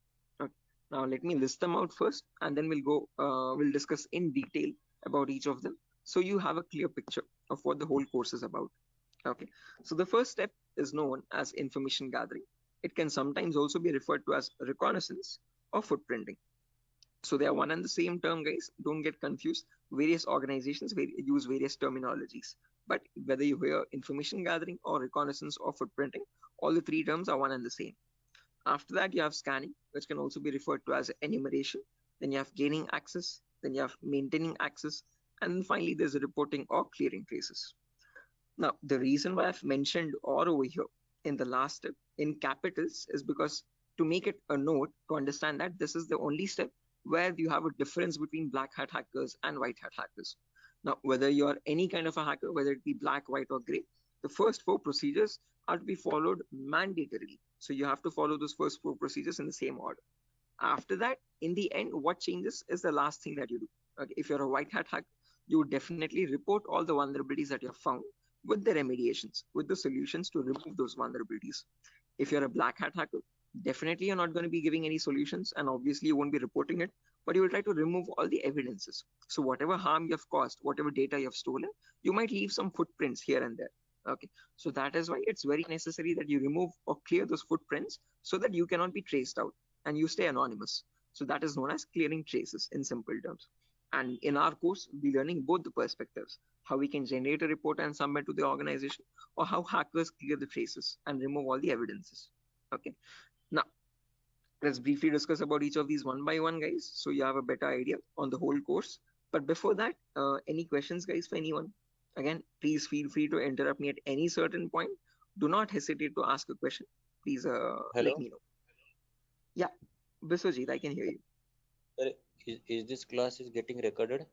Okay. Now let me list them out first, and then we'll discuss in detail about each of them, so you have a clear picture of what the whole course is about. Okay. So the first step is known as information gathering. It can sometimes also be referred to as reconnaissance or footprinting. So they are one and the same term, guys. Don't get confused. Various organizations use various terminologies. But whether you hear information gathering or reconnaissance or footprinting, all the three terms are one and the same. After that, you have scanning, which can also be referred to as enumeration. Then you have gaining access. Then you have maintaining access. And then finally, there's a reporting or clearing traces. Now, the reason why I've mentioned or over here in the last step in capitals is because to make it a note to understand that this is the only step where you have a difference between black hat hackers and white hat hackers. Now, whether you're any kind of a hacker, whether it be black, white, or gray, the first four procedures are to be followed mandatorily. So you have to follow those first four procedures in the same order. After that, in the end, what changes is the last thing that you do. Okay, if you're a white hat hacker, you would definitely report all the vulnerabilities that you have found with the remediations, with the solutions to remove those vulnerabilities. If you're a black hat hacker, definitely you're not going to be giving any solutions, and obviously you won't be reporting it, but you will try to remove all the evidences. So whatever harm you have caused, whatever data you have stolen, you might leave some footprints here and there. Okay, so that is why it's very necessary that you remove or clear those footprints so that you cannot be traced out and you stay anonymous. So that is known as clearing traces in simple terms. And in our course, we're learning both the perspectives, how we can generate a report and submit to the organization, or how hackers clear the traces and remove all the evidences. Okay. Now, let's briefly discuss about each of these one by one, guys, so you have a better idea on the whole course. But before that, any questions, guys, for anyone? Again, please feel free to interrupt me at any certain point. Do not hesitate to ask a question. Please let Hello, me know. Yeah, Biswajit, I can hear you. sir. Is this class is getting recorded?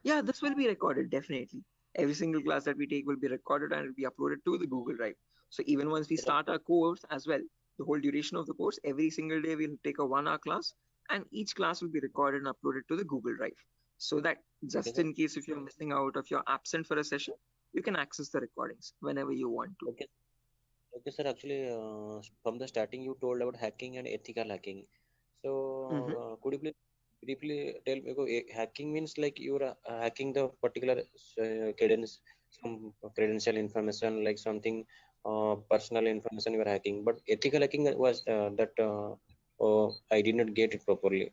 Yeah, this will be recorded, definitely. Every single class that we take will be recorded and will be uploaded to the Google Drive. So even once we Sir, start our course as well, the whole duration of the course, every single day we'll take a 1 hour class, and each class will be recorded and uploaded to the Google Drive. So that okay, just sir. in case if you're missing out, if you're absent for a session, you can access the recordings whenever you want to. Okay, okay, sir. Actually, from the starting, you told about hacking and ethical hacking. So, Mhm. could you please briefly tell me? Hacking means like you're hacking the particular cadence, some credential information, like something personal information you are hacking. But ethical hacking was that I did not get it properly.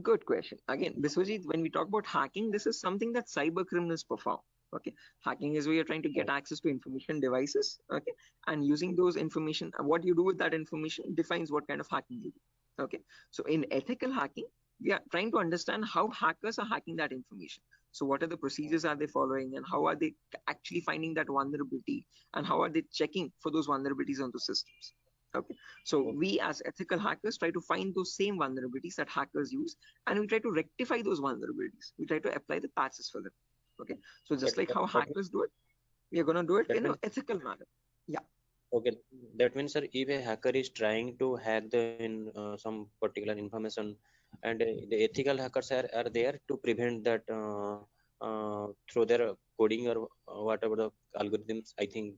Good question. Again, Biswajit, when we talk about hacking, this is something that cyber criminals perform. Okay, hacking is where you're trying to get access to information devices. Okay, and using those information, what you do with that information defines what kind of hacking you do. Okay, so in ethical hacking, we are trying to understand how hackers are hacking that information. So what are the procedures are they following, and how are they actually finding that vulnerability, and how are they checking for those vulnerabilities on the systems? Okay, so Okay, we as ethical hackers try to find those same vulnerabilities that hackers use, and we try to rectify those vulnerabilities. We try to apply the patches for them. Okay, so that just like that, how that means hackers do it, we are going to do it that in an means ethical manner. Yeah, okay. That means, sir, if a hacker is trying to hack some particular information, and the ethical hackers are there to prevent that through their coding or whatever the algorithms. I think.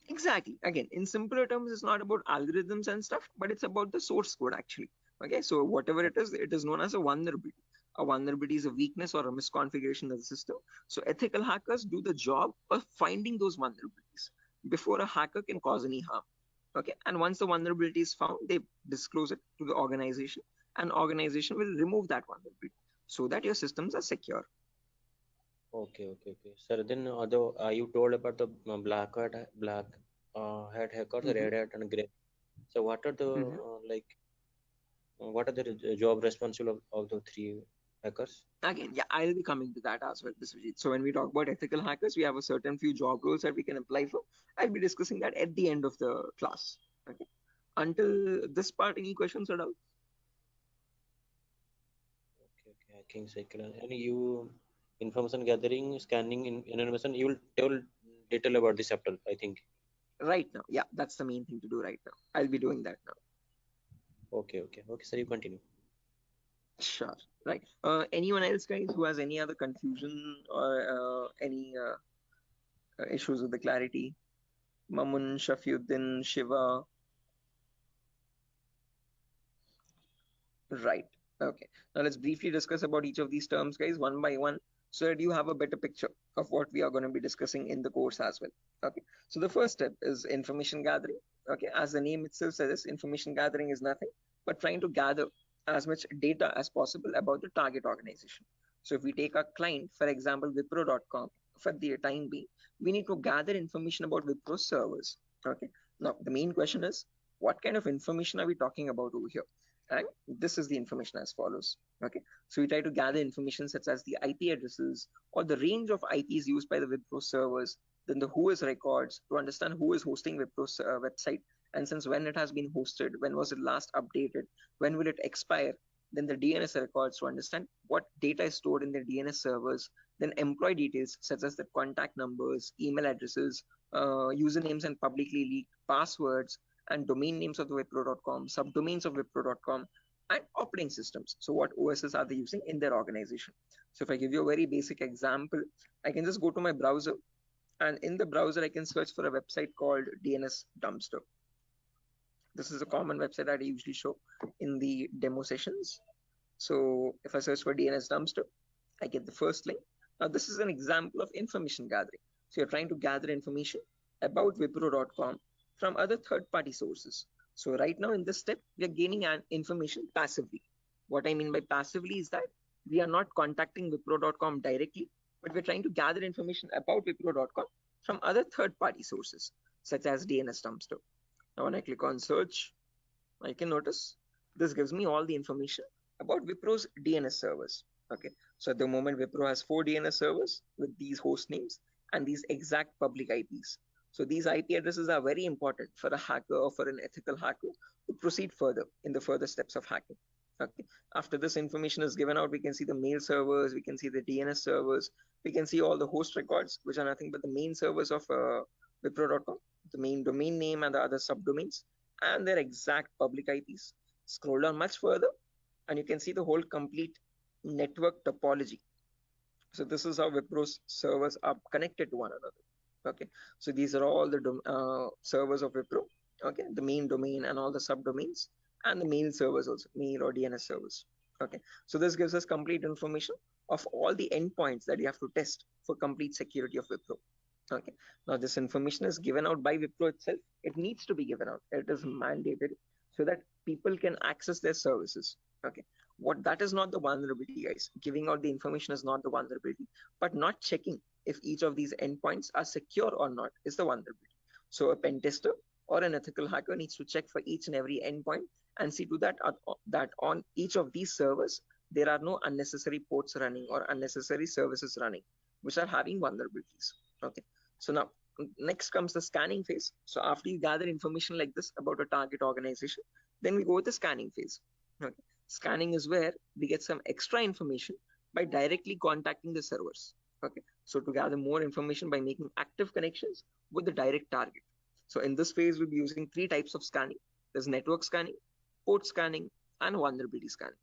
exactly. Again, in simpler terms, it's not about algorithms and stuff, but it's about the source code actually. Okay, so whatever it is known as a vulnerability. A vulnerability is a weakness or a misconfiguration of the system. So ethical hackers do the job of finding those vulnerabilities before a hacker can cause any harm. Okay, and once the vulnerability is found, they disclose it to the organization, and organization will remove that vulnerability so that your systems are secure. Okay, okay, okay. Sir, then although you told about the black hat hackers, Mhm. red hat, and gray. So what are the Mhm. what are the job responsible of the three hackers? Again, yeah, I'll be coming to that as well, Biswajit. So when we talk about ethical hackers, we have a certain few job roles that we can apply for. I'll be discussing that at the end of the class. Okay. Until this part, any questions or doubts? Okay, okay, hacking cycle. And you information gathering, scanning, in information. You will tell detail about this chapter, I think. Right now, yeah, that's the main thing to do right now. I'll be doing that now. Okay, okay, okay. Sir, you continue. Sure. Right. Anyone else, guys, who has any other confusion or any issues with the clarity? Mamun, Shafiuddin, Shiva. Right. Okay. Now let's briefly discuss about each of these terms, guys, one by one, so that you have a better picture of what we are going to be discussing in the course as well. Okay. So the first step is information gathering. Okay. As the name itself says, information gathering is nothing but trying to gather as much data as possible about the target organization. So if we take a client, for example, Wipro.com, for the time being, we need to gather information about Wipro servers. Okay. Now the main question is, what kind of information are we talking about over here? And this is the information as follows. Okay, so we try to gather information such as the IP addresses or the range of IPs used by the Wipro servers, then the whois records to understand who is hosting Wipro's website, and since when it has been hosted, when was it last updated, when will it expire, then the DNS records to understand what data is stored in the DNS servers, then employee details such as the contact numbers, email addresses, usernames and publicly leaked passwords, and domain names of the Wipro.com, subdomains of Wipro.com, and operating systems. So what OSs are they using in their organization? So if I give you a very basic example, I can just go to my browser, and in the browser, I can search for a website called DNS Dumpster. This is a common website that I usually show in the demo sessions. So if I search for DNS Dumpster, I get the first link. Now this is an example of information gathering. So you're trying to gather information about Wipro.com from other third-party sources. So right now in this step, we are gaining information passively. What I mean by passively is that we are not contacting Wipro.com directly, but we're trying to gather information about Wipro.com from other third-party sources, such as DNS Dumpster. Now when I click on search, I can notice this gives me all the information about Wipro's DNS servers. Okay, so at the moment, Wipro has 4 DNS servers with these host names and these exact public IPs. So these IP addresses are very important for a hacker or for an ethical hacker to proceed further in the further steps of hacking. Okay. After this information is given out, we can see the mail servers, we can see the DNS servers, we can see all the host records, which are nothing but the main servers of Wipro.com, the main domain name and the other subdomains, and their exact public IPs. Scroll down much further, and you can see the whole complete network topology. So this is how Wipro's servers are connected to one another. Okay, so these are all the servers of Wipro. Okay, the main domain and all the subdomains, and the mail servers also, mail or DNS servers. Okay, so this gives us complete information of all the endpoints that you have to test for complete security of Wipro. Okay, now this information is given out by Wipro itself. It needs to be given out. It is mandated so that people can access their services. Okay, what that is not the vulnerability, guys. Giving out the information is not the vulnerability, but not checking if each of these endpoints are secure or not is the vulnerability. So a pen tester or an ethical hacker needs to check for each and every endpoint and see to that that on each of these servers there are no unnecessary ports running or unnecessary services running which are having vulnerabilities. Okay, so now next comes the scanning phase. So after you gather information like this about a target organization, then we go with the scanning phase. Okay. Scanning is where we get some extra information by directly contacting the servers. Okay, so to gather more information by making active connections with the direct target. So in this phase, we'll be using 3 types of scanning. There's network scanning, port scanning, and vulnerability scanning.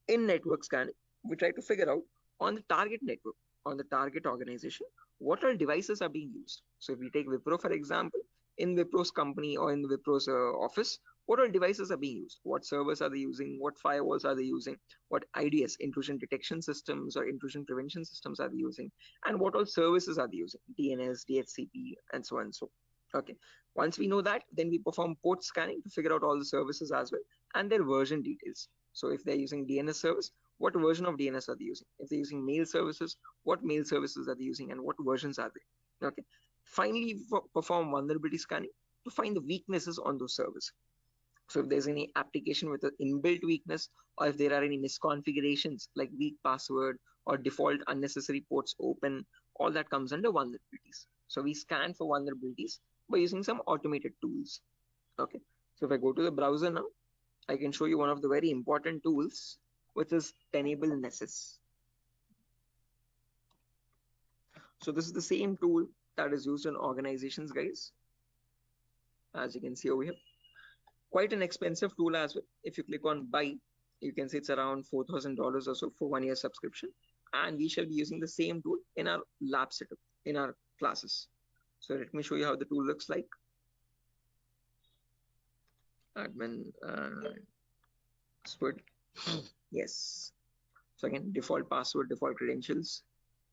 In network scanning, we try to figure out on the target network, on the target organization, what all devices are being used. So if we take Wipro, for example, in Wipro's company or in the Wipro's office, what all devices are being used? What servers are they using? What firewalls are they using? What IDS, intrusion detection systems or intrusion prevention systems are they using? And what all services are they using? DNS, DHCP, and so on and so. Okay. Once we know that, then we perform port scanning to figure out all the services as well and their version details. So if they're using DNS service, what version of DNS are they using? If they're using mail services, what mail services are they using and what versions are they? Okay. Finally, perform vulnerability scanning to find the weaknesses on those servers. So if there's any application with an inbuilt weakness, or if there are any misconfigurations like weak password or default unnecessary ports open, all that comes under vulnerabilities. So we scan for vulnerabilities by using some automated tools. Okay. So if I go to the browser now, I can show you one of the very important tools, which is Tenable Nessus. So this is the same tool that is used in organizations, guys. As you can see over here. Quite an expensive tool as well. If you click on buy, You can say it's around $4,000 or so for 1 year subscription. And we shall be using the same tool in our lab setup, in our classes. So let me show you how the tool looks like. Admin password. Yes. So again, default password, default credentials,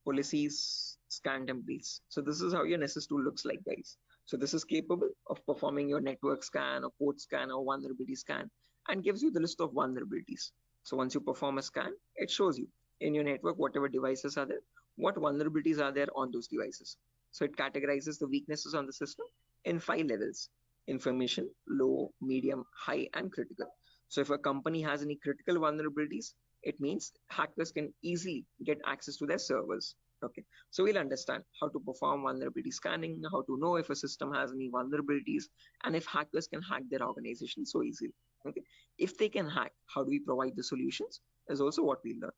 policies, scan templates. So this is how your Nessus tool looks like, guys. So this is capable of performing your network scan or port scan or vulnerability scan and gives you the list of vulnerabilities. So once you perform a scan, it shows you in your network, whatever devices are there, what vulnerabilities are there on those devices. So it categorizes the weaknesses on the system in 5 levels: information, low, medium, high, and critical. So if a company has any critical vulnerabilities, it means hackers can easily get access to their servers. Okay, so we'll understand how to perform vulnerability scanning, how to know if a system has any vulnerabilities, and if hackers can hack their organization so easily. Okay, if they can hack, how do we provide the solutions is also what we learn.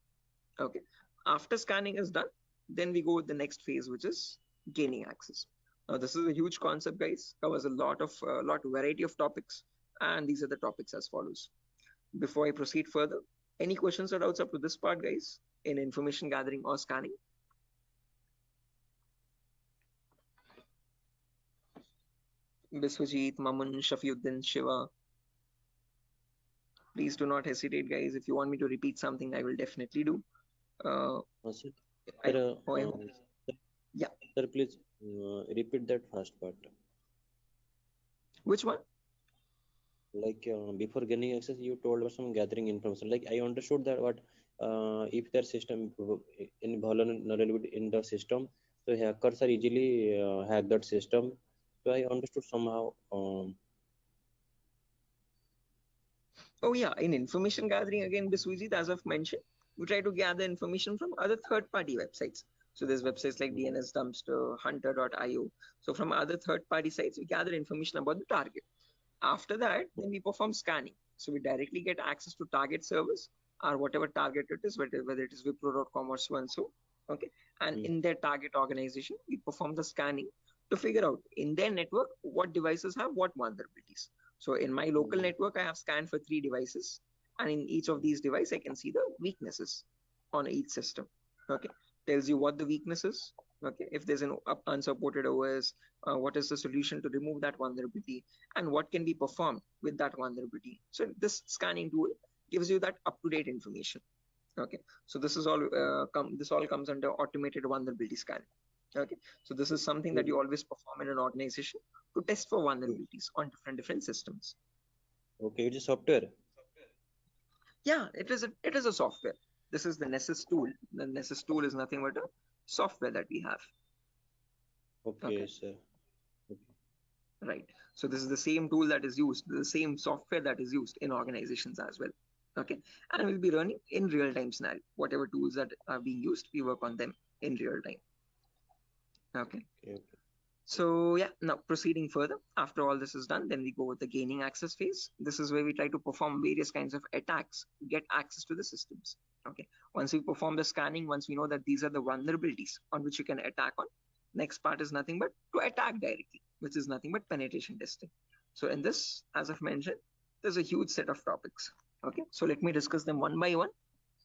Okay, after scanning is done, then we go with the next phase, which is gaining access. Now this is a huge concept, guys, covers a lot of variety of topics, and these are the topics as follows. Before I proceed further, any questions or doubts up to this part, guys, in information gathering or scanning? Biswajit, Mamun, Shafiuddin, Shiva. Please do not hesitate, guys. If you want me to repeat something, I will definitely do. Sir, Yeah. Sir, please repeat that first part. Which one? Like before gaining access, you told us some gathering information. Like I understood that what if their system in vulnerability in the system, so hackers are easily hack that system. So I understood somehow. Oh yeah, in information gathering again, Biswajit, as I've mentioned, we try to gather information from other third-party websites. So there's websites like DNS Dumpster, Hunter.io. So from other third-party sites, we gather information about the target. After that, then we perform scanning. So we directly get access to target servers or whatever target it is, whether it is Wipro.com or so and so. Okay. And in their target organization, we perform the scanning to figure out in their network what devices have what vulnerabilities. So in my local network, I have scanned for 3 devices. And in each of these devices, I can see the weaknesses on each system. Okay. Tells you what the weakness is. Okay. If there's an unsupported OS, what is the solution to remove that vulnerability, and what can be performed with that vulnerability. So this scanning tool gives you that up-to-date information. Okay, so this is all this all comes under automated vulnerability scanning. Okay, so this is something that you always perform in an organization to test for vulnerabilities on different systems. Okay, it is software. Yeah, it is a software. This is the Nessus tool. The Nessus tool is nothing but a software that we have. Okay, sir. Okay. Right. So this is the same tool that is used, the same software that is used in organizations as well. Okay, and we'll be running in real-time scenario. Whatever tools that are being used, we work on them in real time. Okay. So yeah, now proceeding further, after all this is done, then we go with the gaining access phase. This is where we try to perform various kinds of attacks to get access to the systems. Okay, once we perform the scanning, once we know that these are the vulnerabilities on which you can attack on, next part is nothing but to attack directly, which is nothing but penetration testing. So in this, as I've mentioned, there's a huge set of topics. Okay, so let me discuss them one by one.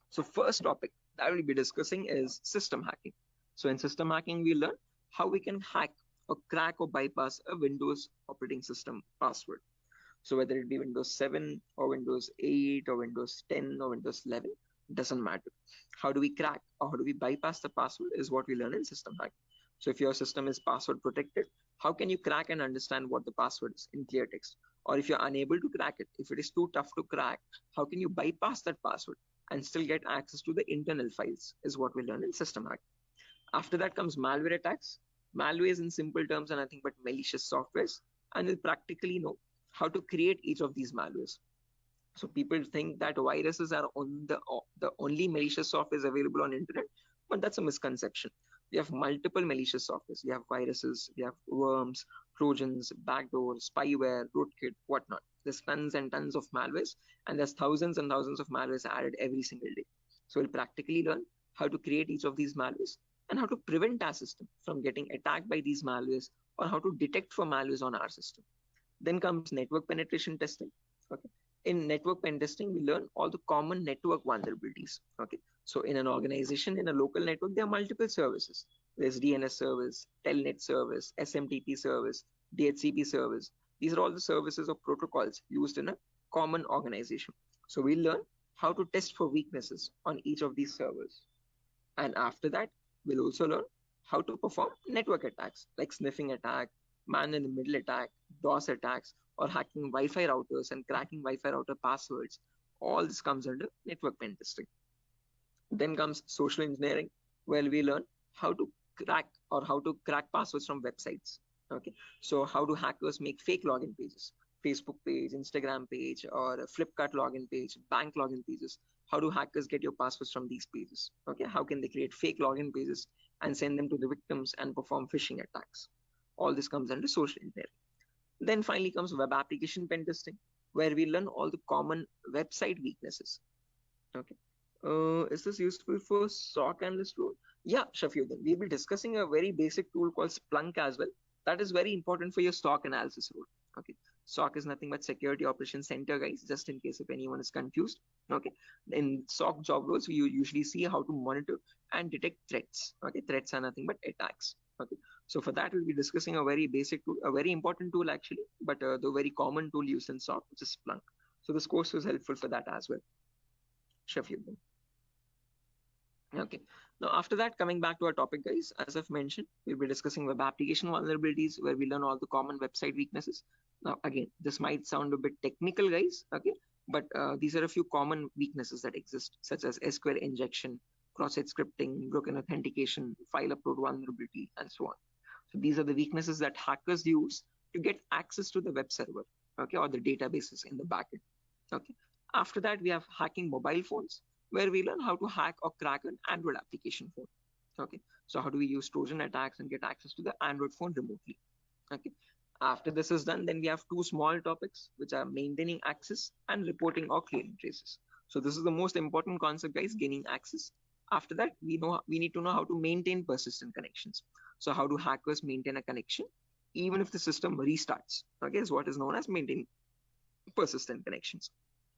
So first topic that I will be discussing is system hacking. So in system hacking, we learn how we can hack or crack or bypass a Windows operating system password. So whether it be Windows 7 or Windows 8 or Windows 10 or Windows 11, doesn't matter. How do we crack or how do we bypass the password is what we learn in system hacking. So if your system is password protected, how can you crack and understand what the password is in clear text? Or if you're unable to crack it, if it is too tough to crack, how can you bypass that password and still get access to the internal files is what we learn in system hacking. After that comes malware attacks. Malware is in simple terms are nothing but malicious softwares, and we'll practically know how to create each of these malwares. So people think that viruses are on the only malicious softwares available on internet, but that's a misconception. We have multiple malicious softwares. We have viruses, we have worms, trojans, backdoors, spyware, rootkit, whatnot. There's tons and tons of malwares, and there's thousands and thousands of malwares added every single day. So we'll practically learn how to create each of these malwares and how to prevent our system from getting attacked by these malwares, or how to detect for malwares on our system. Then comes network penetration testing. Okay. in network pen testing, we learn all the common network vulnerabilities. Okay, so in an organization, in a local network, there are multiple services. There's DNS service, Telnet service, SMTP service, DHCP service. These are all the services or protocols used in a common organization. So we learn how to test for weaknesses on each of these servers. And after that, we'll also learn how to perform network attacks like sniffing attack, man in the middle attack, DOS attacks, or hacking Wi-Fi routers and cracking Wi-Fi router passwords. All this comes under network pen testing. Then comes social engineering, where we learn how to crack passwords from websites. Okay, so how do hackers make fake login pages, Facebook page, Instagram page, or a Flipkart login page, bank login pages? How do hackers get your passwords from these pages? Okay, how can they create fake login pages and send them to the victims and perform phishing attacks? All this comes under social engineering. Then finally comes web application pen testing, where we learn all the common website weaknesses. Okay. Is this useful for SOC analyst role? Yeah, Shafiuddin. We'll be discussing a very basic tool called Splunk as well. That is very important for your SOC analysis role. Okay. SOC is nothing but Security Operations Center, guys, just in case if anyone is confused. Okay. In SOC job roles, we usually see how to monitor and detect threats. Okay. Threats are nothing but attacks. Okay. So for that, we'll be discussing a very basic tool, a very important tool actually, but the very common tool used in SOC, which is Splunk. So this course is helpful for that as well. Shafiuddin. Okay, now after that, coming back to our topic, guys, as I've mentioned, we'll be discussing web application vulnerabilities, where we learn all the common website weaknesses. Now, again, this might sound a bit technical, guys, okay, but these are a few common weaknesses that exist, such as SQL injection, cross-site scripting, broken authentication, file upload vulnerability, and so on. So these are the weaknesses that hackers use to get access to the web server, okay, or the databases in the backend. Okay. After that, we have hacking mobile phones, where we learn how to hack or crack an Android application phone. Okay, so how do we use Trojan attacks and get access to the Android phone remotely? Okay, after this is done, then we have two small topics, which are maintaining access and reporting or clearing traces. So this is the most important concept, guys, gaining access. After that, we need to know how to maintain persistent connections. So how do hackers maintain a connection even if the system restarts? Okay, is what is known as maintaining persistent connections.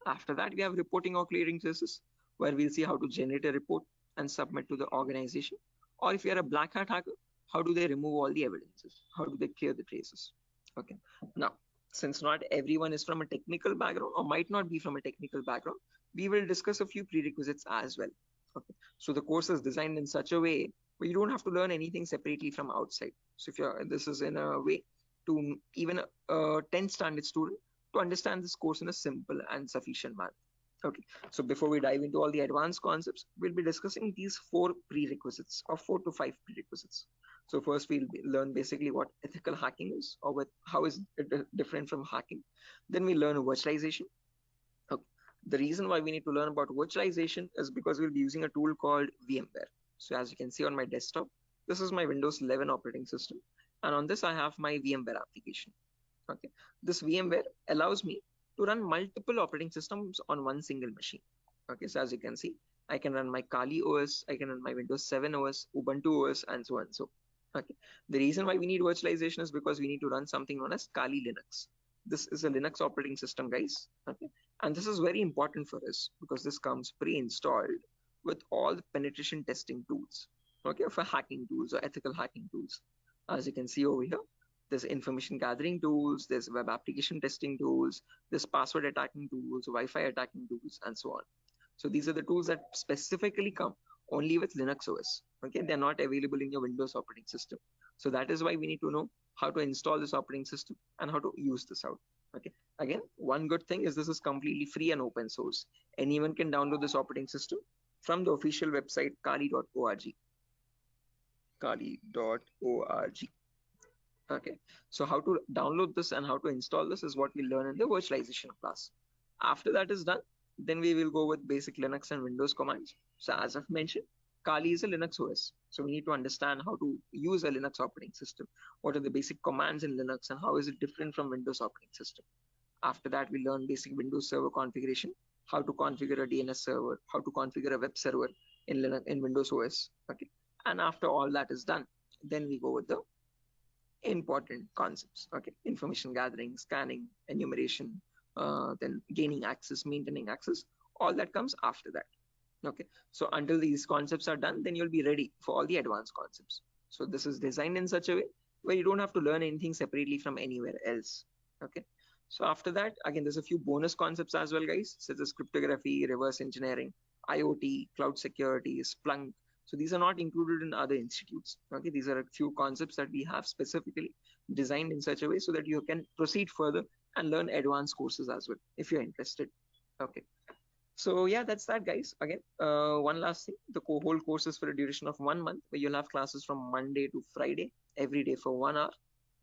After that, we have reporting or clearing traces, where we'll see how to generate a report and submit to the organization. Or if you're a black hat hacker, how do they remove all the evidences? How do they clear the traces? Okay. Now, since not everyone is from a technical background or might not be from a technical background, we will discuss a few prerequisites as well. Okay. So the course is designed in such a way where you don't have to learn anything separately from outside. So if this is in a way to even a 10th standard student to understand this course in a simple and sufficient manner. Okay, so before we dive into all the advanced concepts, we'll be discussing these 4 prerequisites or 4 to 5 prerequisites. So first we'll learn basically what ethical hacking is, or how is it different from hacking. Then we learn virtualization. Okay. The reason why we need to learn about virtualization is because we'll be using a tool called VMware. So as you can see on my desktop, this is my Windows 11 operating system. And on this, I have my VMware application. Okay, this VMware allows me to run multiple operating systems on one single machine. Okay, so as you can see, I can run my Kali OS, I can run my Windows 7 OS, Ubuntu OS, and so on and so. Okay, the reason why we need virtualization is because we need to run something known as Kali Linux. This is a Linux operating system, guys. Okay, and this is very important for us because this comes pre-installed with all the penetration testing tools. Okay, for hacking tools or ethical hacking tools. As you can see over here, there's information gathering tools, there's web application testing tools, there's password attacking tools, Wi-Fi attacking tools, and so on. So these are the tools that specifically come only with Linux OS. Okay, they're not available in your Windows operating system. So that is why we need to know how to install this operating system and how to use this out. Okay, again, one good thing is this is completely free and open source. Anyone can download this operating system from the official website kali.org. Kali.org. Okay, so how to download this and how to install this is what we learn in the virtualization class. After that is done, then we will go with basic Linux and Windows commands. So as I've mentioned, Kali is a Linux OS. So we need to understand how to use a Linux operating system. What are the basic commands in Linux and how is it different from Windows operating system? After that, we learn basic Windows server configuration, how to configure a DNS server, how to configure a web server in Linux, in Windows OS. Okay, and after all that is done, then we go with the important concepts. Okay, information gathering, scanning, enumeration, then gaining access, maintaining access, all that comes after that. Okay, so until these concepts are done, then you'll be ready for all the advanced concepts. So this is designed in such a way where you don't have to learn anything separately from anywhere else. Okay, so after that, again, there's a few bonus concepts as well, guys, such as cryptography, reverse engineering, IoT, cloud security, Splunk. So these are not included in other institutes. Okay, these are a few concepts that we have specifically designed in such a way so that you can proceed further and learn advanced courses as well if you're interested. Okay. So yeah, that's that, guys. Again, one last thing: the whole course is for a duration of 1 month, where you'll have classes from Monday to Friday every day for 1 hour.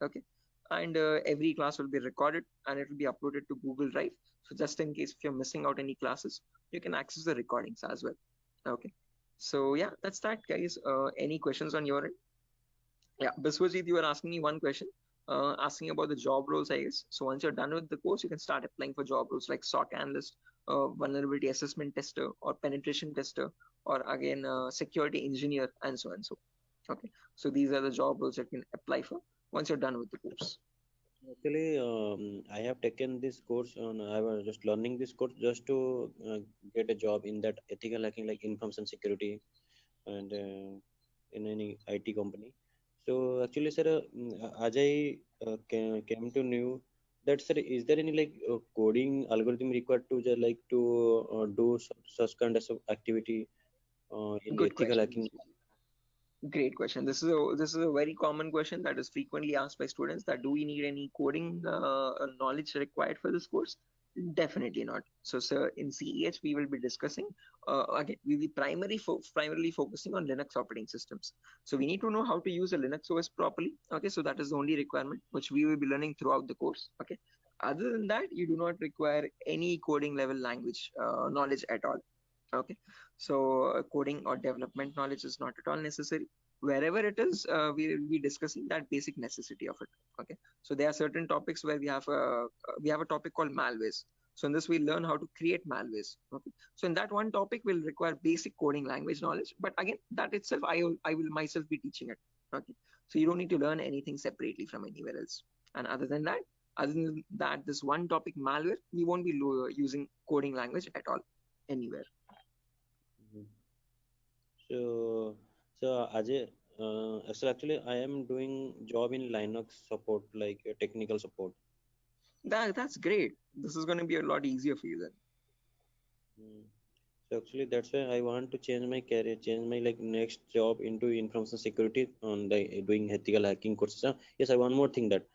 Okay, and every class will be recorded and it will be uploaded to Google Drive. So just in case if you're missing out any classes, you can access the recordings as well. Okay, so yeah, that's that, guys. Any questions on your end? Yeah, Biswajit, you were asking me one question, asking about the job roles, I guess. So once you're done with the course, you can start applying for job roles like SOC analyst, vulnerability assessment tester, or penetration tester, or again, security engineer, and so and so. Okay, so these are the job roles that you can apply for once you're done with the course. Actually, I have taken this course on. I was just learning this course just to get a job in that ethical hacking, like information security, and in any IT company. So actually, sir, as I came to know that, sir, is there any like coding algorithm required to just like to do such kind of activity in Good ethical question. hacking? Great question. This is a very common question that is frequently asked by students. That do we need any coding knowledge required for this course? Definitely not. So, sir, in CEH we will be discussing again. We will be primarily focusing on Linux operating systems. So we need to know how to use a Linux OS properly. Okay, so that is the only requirement which we will be learning throughout the course. Okay. Other than that, you do not require any coding level language knowledge at all. Okay, so coding or development knowledge is not at all necessary. Wherever it is, we will be discussing that basic necessity of it. Okay, so there are certain topics where we have a topic called malwares. So in this we learn how to create malwares. Okay, so in that one topic will require basic coding language knowledge, but again, that itself I will myself be teaching it. Okay, so you don't need to learn anything separately from anywhere else. And other than that, this one topic malware, we won't be using coding language at all anywhere. Mhm. So Ajay, so actually I am doing job in Linux support, like technical support. That's great. This is going to be a lot easier for you then. Mm. So actually that's why I want to change my career, change my like next job into information security on the doing ethical hacking courses. Yes, I one more thing that,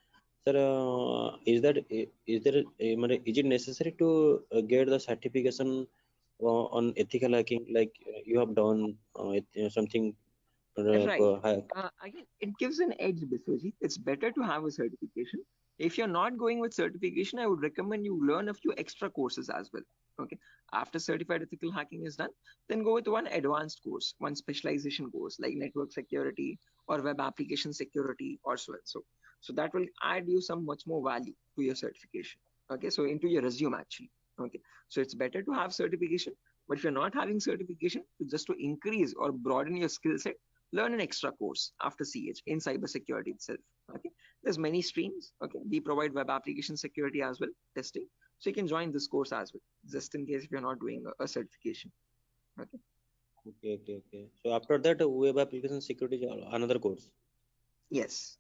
sir, is there is it necessary to get the certification on ethical hacking like you have done something Right. Again, it gives an edge, Biswajit. It's better to have a certification. If you're not going with certification, I would recommend you learn a few extra courses as well. Okay. After certified ethical hacking is done, then go with one advanced course, one specialization course like network security or web application security or so and so. So that will add you some much more value to your certification. Okay. So into your resume actually. Okay. So it's better to have certification. But if you're not having certification, just to increase or broaden your skill set, learn an extra course after CH in cybersecurity itself. Okay, there's many streams. Okay, we provide web application security as well, testing. So you can join this course as well, just in case if you're not doing a certification. Okay. Okay. So after that, web application security is another course. Yes.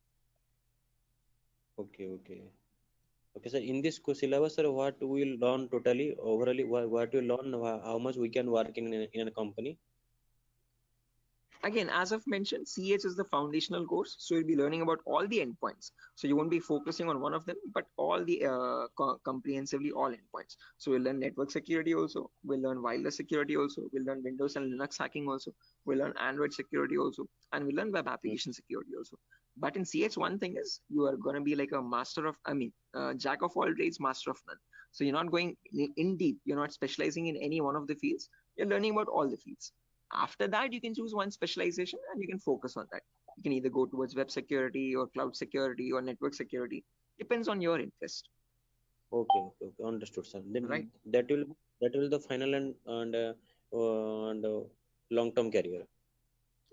Okay. Okay, so in this syllabus, sir, what we will learn totally, overally, what we learn, how much we can work in a company. Again, as I've mentioned, CH is the foundational course. So you'll be learning about all the endpoints. So you won't be focusing on one of them, but all the comprehensively all endpoints. So we'll learn network security also. We'll learn wireless security also. We'll learn Windows and Linux hacking also. We'll learn Android security also. And we'll learn web application security also. But in CH, one thing is you are going to be like a jack of all trades, master of none. So you're not going in deep. You're not specializing in any one of the fields. You're learning about all the fields. After that, you can choose one specialization and you can focus on that. You can either go towards web security or cloud security or network security. Depends on your interest. Okay. Understood, sir. Then Right. that will the final and long-term career.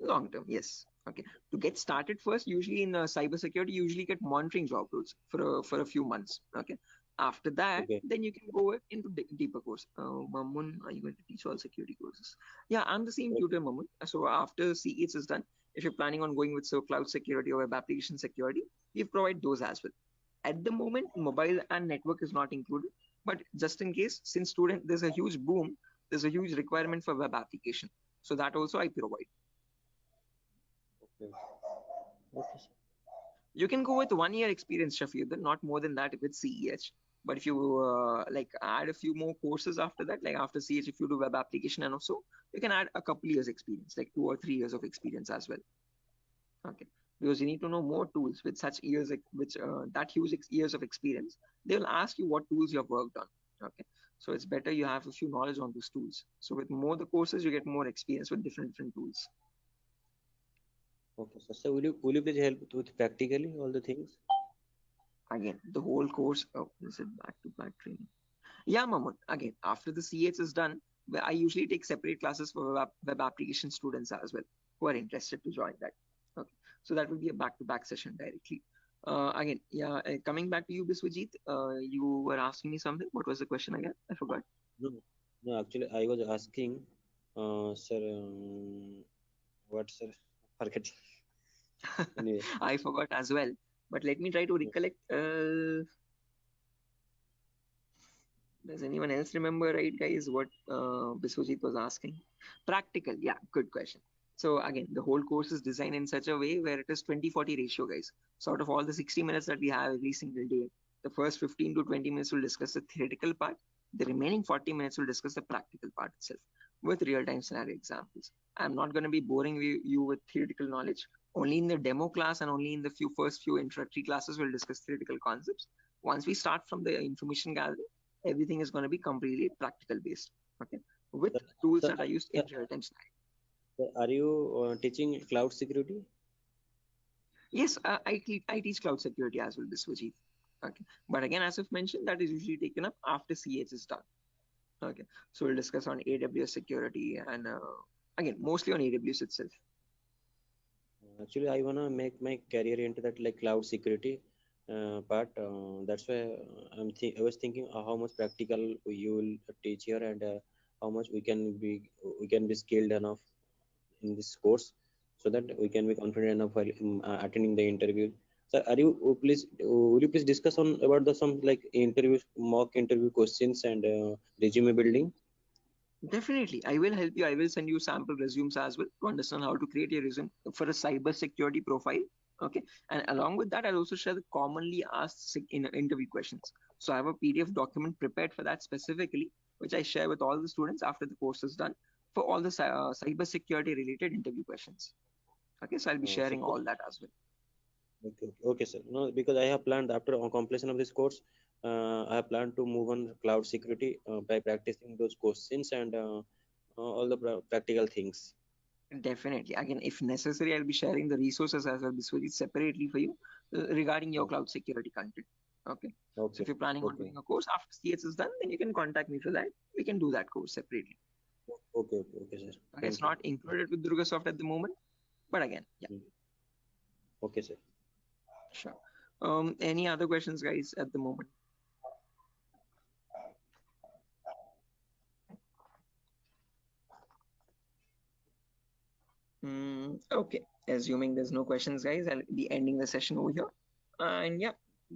Long term, yes. Okay. To get started first, usually in cybersecurity, you usually get monitoring job roles for a few months. Okay. After that, Okay. then you can go into deeper course. Mamun, are you going to teach all security courses? Yeah, I'm the same tutor, Mamun. So after CEH is done, if you're planning on going with cloud security or web application security, we provide those as well. At the moment, mobile and network is not included, but just in case, since student there's a huge boom, there's a huge requirement for web application. So that also I provide. Okay. Okay, sir. You can go with 1 year experience, Shafiuddin, not more than that with CEH. But if you like add a few more courses after that, like after CH, if you do web application and also, you can add a couple years experience, like 2 or 3 years of experience as well. Okay, because you need to know more tools with such years, which that huge years of experience. They will ask you what tools you have worked on. Okay, so it's better you have a few knowledge on those tools. So with more the courses, you get more experience with different tools. Okay, sir. So will you please help with practically all the things? Again, the whole course. Oh, is it back-to-back training? Yeah, Mamun. Again, after the CH is done, I usually take separate classes for web application students as well who are interested to join that. Okay, so that will be a back-to-back session directly. Again, yeah, coming back to you, Biswajit, you were asking me something. What was the question again? I forgot. No, actually, I was asking, sir, what, sir? Forget. Anyway. I forgot as well. But let me try to recollect. Does anyone else remember, right, guys, what Biswajit was asking? Practical, yeah, good question. So again, the whole course is designed in such a way where it is 20-40 ratio, guys. So out of all the 60 minutes that we have every single day, the first 15 to 20 minutes will discuss the theoretical part. The remaining 40 minutes will discuss the practical part itself with real-time scenario examples. I'm not going to be boring you with theoretical knowledge. Only in the demo class and only in the first few introductory classes we'll discuss theoretical concepts. Once we start from the information gathering, everything is going to be completely practical based. Okay, with tools that are used in real-time scenario. Are you teaching cloud security? Yes, I teach cloud security as well, Biswajit. Okay, but again, as I've mentioned, that is usually taken up after CH is done. Okay, so we'll discuss on AWS security and again, mostly on AWS itself. Actually, I wanna make my career into that like cloud security part. That's why I was thinking how much practical you will teach here and how much we can be skilled enough in this course, so that we can be confident enough while attending the interview. So, will you please discuss on about the some like mock interview questions and resume building? Definitely, I will help you. I will send you sample resumes as well to understand how to create a resume for a cyber security profile. Okay, and along with that, I'll also share the commonly asked interview questions. So I have a PDF document prepared for that specifically, which I share with all the students after the course is done for all the cyber security related interview questions. Okay, so I'll be sharing all that as well. Okay, sir. No, because I have planned after completion of this course, I have planned to move on cloud security by practicing those questions and all the practical things. Definitely. Again, if necessary, I'll be sharing the resources as well separately for you regarding your cloud security content. Okay. So if you're planning on doing a course after CS is done, then you can contact me for that. We can do that course separately. Okay, sir. Okay, it's not included with Durga Soft at the moment, but again, yeah. Okay, sir. Sure. Any other questions, guys, at the moment? Okay, assuming there's no questions, guys, I'll be ending the session over here. And yeah,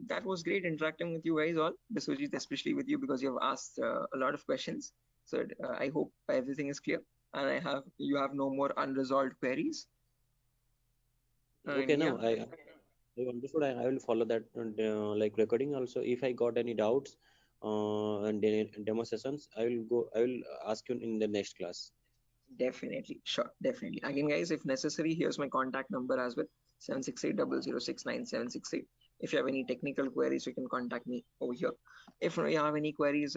that was great interacting with you guys all, Biswajit, especially with you because you have asked a lot of questions. So I hope everything is clear and you have no more unresolved queries. Okay, and now I understood. I will follow that like recording also. If I got any doubts and demo sessions, I will ask you in the next class. Definitely, sure, definitely. Again, guys, if necessary, here's my contact number as well: 76800699768. If you have any technical queries, you can contact me over here. If you have any queries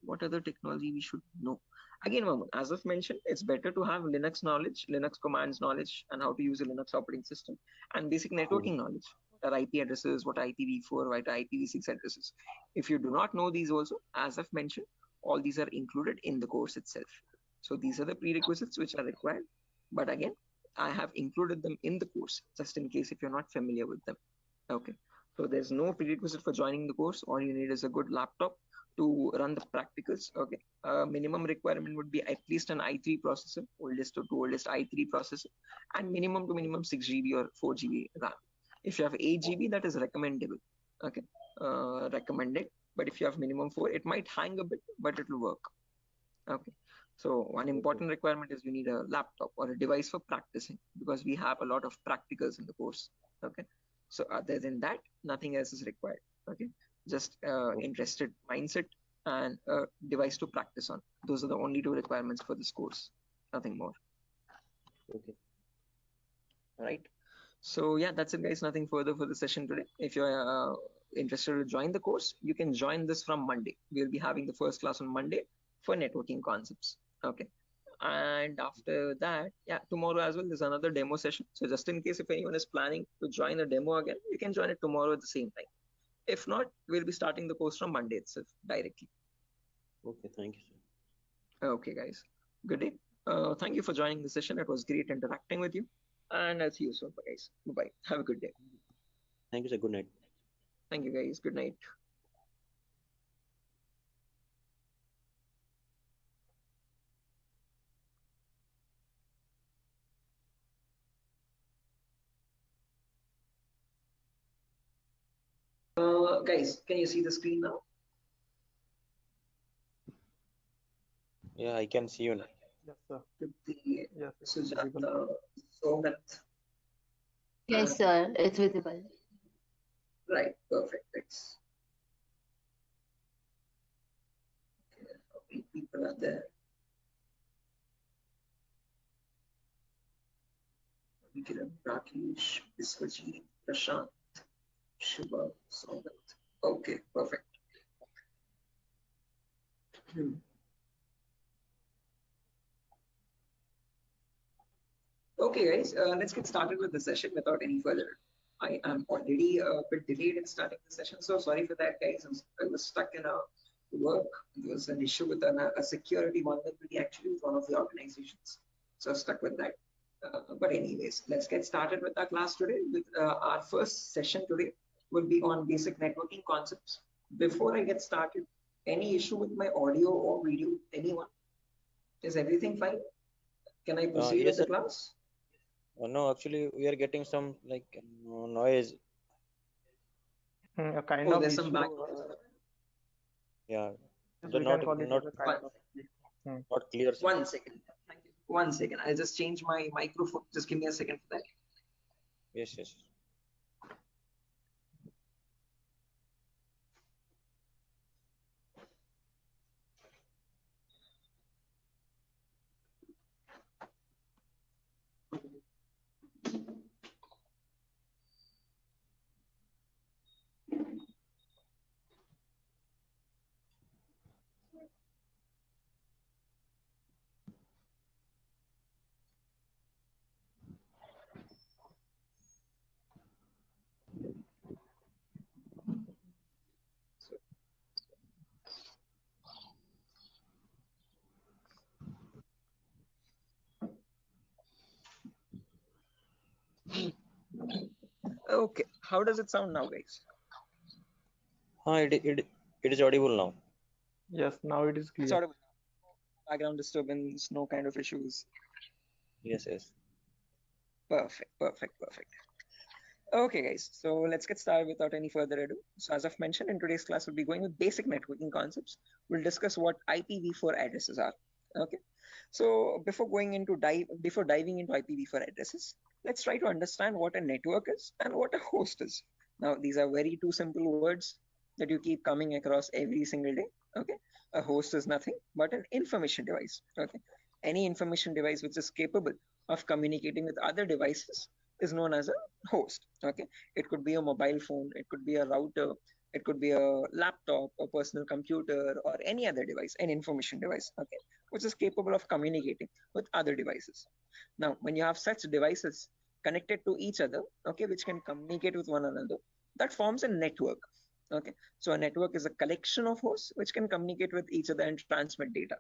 what other technology we should know. Again, Mamun, as I've mentioned, it's better to have Linux knowledge, Linux commands knowledge, and how to use a Linux operating system, and basic networking knowledge. What are IP addresses, what are IPv4, what are IPv6 addresses. If you do not know these also, as I've mentioned, all these are included in the course itself. So these are the prerequisites which are required. But again, I have included them in the course just in case if you're not familiar with them. Okay. So there's no prerequisite for joining the course. All you need is a good laptop to run the practicals. Okay. Minimum requirement would be at least an i3 processor, oldest to oldest i3 processor, and minimum to minimum 6 GB or 4 GB RAM. If you have 8 GB, that is recommendable. Okay. Recommended. But if you have minimum 4, it might hang a bit, but it will work. Okay. So one important requirement is you need a laptop or a device for practicing, because we have a lot of practicals in the course. Okay. So other than that, nothing else is required. Okay. Just interested mindset and a device to practice on. Those are the only two requirements for this course. Nothing more. Okay. Right. So yeah, that's it, guys. Nothing further for the session today. If you're interested to join the course, you can join this from Monday. We'll be having the first class on Monday for networking concepts. Okay. And after that, yeah, tomorrow as well, there's another demo session. So just in case if anyone is planning to join a demo again, you can join it tomorrow at the same time. If not, we'll be starting the course from Monday itself directly. Okay, thank you, sir. Okay, guys. Good day. Thank you for joining the session. It was great interacting with you. And I'll see you soon, guys. Bye-bye. Have a good day. Thank you, sir. Good night. Thank you, guys. Good night. Guys, can you see the screen now? Yeah, I can see you now. Yes, sir. Yes, Sujata, Sogat. Yes, sir. It's visible. Right, perfect. Thanks. Okay, how many people are there? Kiran, Rakesh, Biswajit, Prashant, Shubha, Sogat. Okay, perfect. Okay, guys, let's get started with the session without any further. I am already a bit delayed in starting the session, so sorry for that, guys. I was stuck in a work. There was an issue with a security vulnerability actually with one of the organizations, so stuck with that. But anyways, let's get started with our class today. With our first session today will be on basic networking concepts. Before I get started, any issue with my audio or video? Anyone? Is everything fine? Can I proceed Yes, with the sir. class? No, actually, we are getting some like noise. kind Oh, of there's some issue. background. Yeah, We the can call it not as a kind of. not clear. Sir. 1 second. Thank you. 1 second. I'll just change my microphone. Just give me a second for that. Yes, yes. Okay. How does it sound now, guys? It is audible now. Yes, now it is clear. It's audible. Background disturbance, no kind of issues. Yes, yes. Perfect, perfect, perfect. Okay, guys, so let's get started without any further ado. So as I've mentioned, in today's class, we'll be going with basic networking concepts. We'll discuss what IPv4 addresses are. Okay, so before diving into IPv4 addresses, let's try to understand what a network is and what a host is. Now, these are very two simple words that you keep coming across every single day. Okay, a host is nothing but an information device. Okay, any information device which is capable of communicating with other devices is known as a host. Okay, it could be a mobile phone, it could be a router, it could be a laptop, a personal computer, or any other device, an information device. Okay, which is capable of communicating with other devices. Now, when you have such devices connected to each other, okay, which can communicate with one another, that forms a network. Okay, so a network is a collection of hosts which can communicate with each other and transmit data.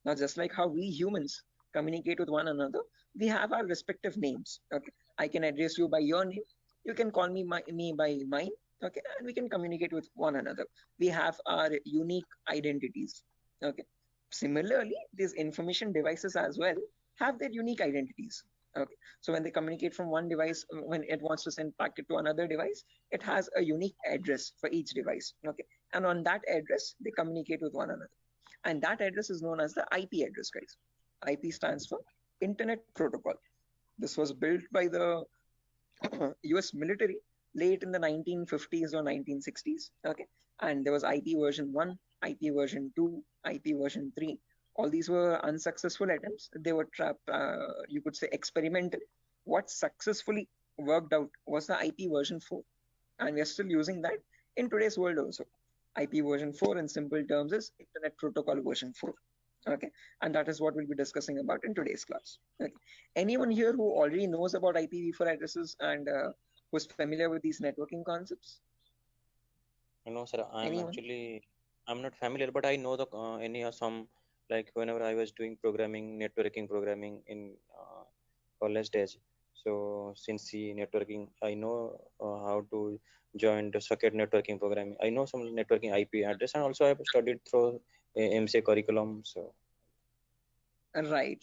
Now, just like how we humans communicate with one another, we have our respective names. Okay, I can address you by your name. You can call me by mine. okay, and we can communicate with one another. We have our unique identities, okay. Similarly, these information devices as well have their unique identities, okay. So when they communicate from one device, when it wants to send packet to another device, it has a unique address for each device, okay, and on that address they communicate with one another, and that address is known as the IP address, guys. IP stands for Internet Protocol. This was built by the US military late in the 1950s or 1960s. Okay, and there was IP version 1, IP version 2, IP version 3. All these were unsuccessful attempts. They were you could say experimental. What successfully worked out was the IP version 4, and we are still using that in today's world also. IP version 4 in simple terms is Internet Protocol version 4. Okay, and that is what we'll be discussing about in today's class. Okay. Anyone here who already knows about IPv4 addresses and who's familiar with these networking concepts? No, sir. Anyone? I'm not familiar, but I know the any some, like whenever I was doing programming, networking programming in college days. So since the networking, I know how to join the socket networking programming. I know some networking IP address, and also I've studied through MCA curriculum. So Right.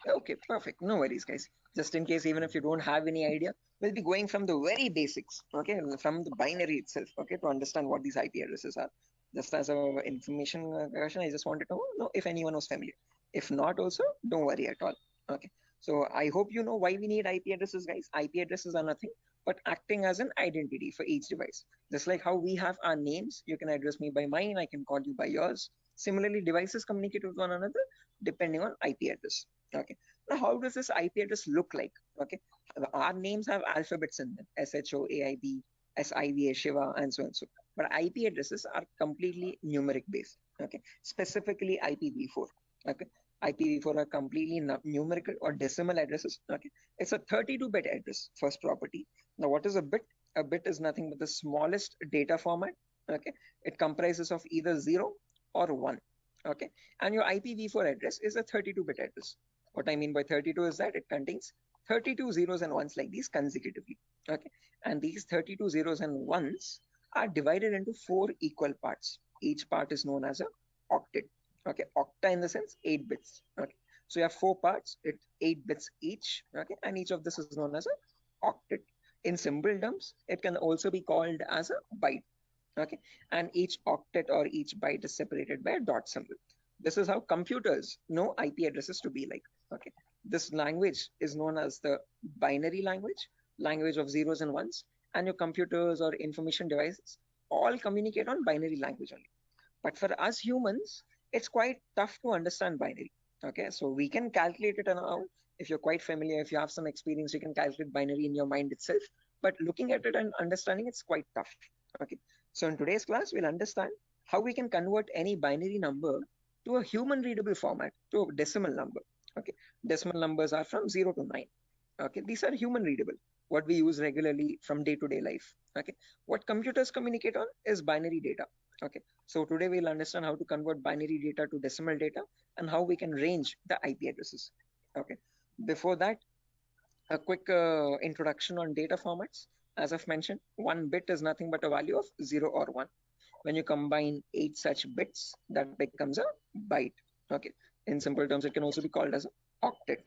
Okay, perfect. No worries, guys. Just in case, even if you don't have any idea, we'll be going from the very basics, okay, from the binary itself, okay, to understand what these IP addresses are. Just as a information question, I just wanted to know if anyone was familiar. If not, also, don't worry at all. Okay. So I hope you know why we need IP addresses, guys. IP addresses are nothing but acting as an identity for each device. Just like how we have our names, you can address me by mine, I can call you by yours. Similarly, devices communicate with one another depending on IP address. Okay. Now, how does this IP address look like? Okay. Our names have alphabets in them: SHOAIB, SIVA, Shiva, and so and so. But IP addresses are completely numeric based. Okay. Specifically IPv4. Okay. IPv4 are completely numerical or decimal addresses. Okay. It's a 32-bit address, first property. Now, what is a bit? A bit is nothing but the smallest data format. Okay. It comprises of either 0 or 1. Okay, and your IPv4 address is a 32-bit address. What I mean by 32 is that it contains 32 zeros and ones like these consecutively. Okay, and these 32 zeros and ones are divided into 4 equal parts. Each part is known as a octet. Okay, octa in the sense 8 bits. Okay, so you have 4 parts, it's 8 bits each. Okay, and each of this is known as a octet. In simple terms, it can also be called as a byte. Okay, and each octet or each byte is separated by a dot symbol. This is how computers know IP addresses to be like. Okay, this language is known as the binary language of zeros and ones, and your computers or information devices all communicate on binary language only. But for us humans, it's quite tough to understand binary. Okay, so we can calculate it now. If you're quite familiar, if you have some experience, you can calculate binary in your mind itself. But looking at it and understanding it's quite tough. Okay, so in today's class, we'll understand how we can convert any binary number to a human readable format, to a decimal number. Okay, decimal numbers are from 0 to 9. Okay, these are human readable, what we use regularly from day-to-day life. Okay, what computers communicate on is binary data. Okay, so today we'll understand how to convert binary data to decimal data and how we can range the IP addresses. Okay, before that, a quick introduction on data formats. As I've mentioned, 1 bit is nothing but a value of 0 or 1. When you combine 8 such bits, that becomes a byte. Okay, in simple terms, it can also be called as an octet.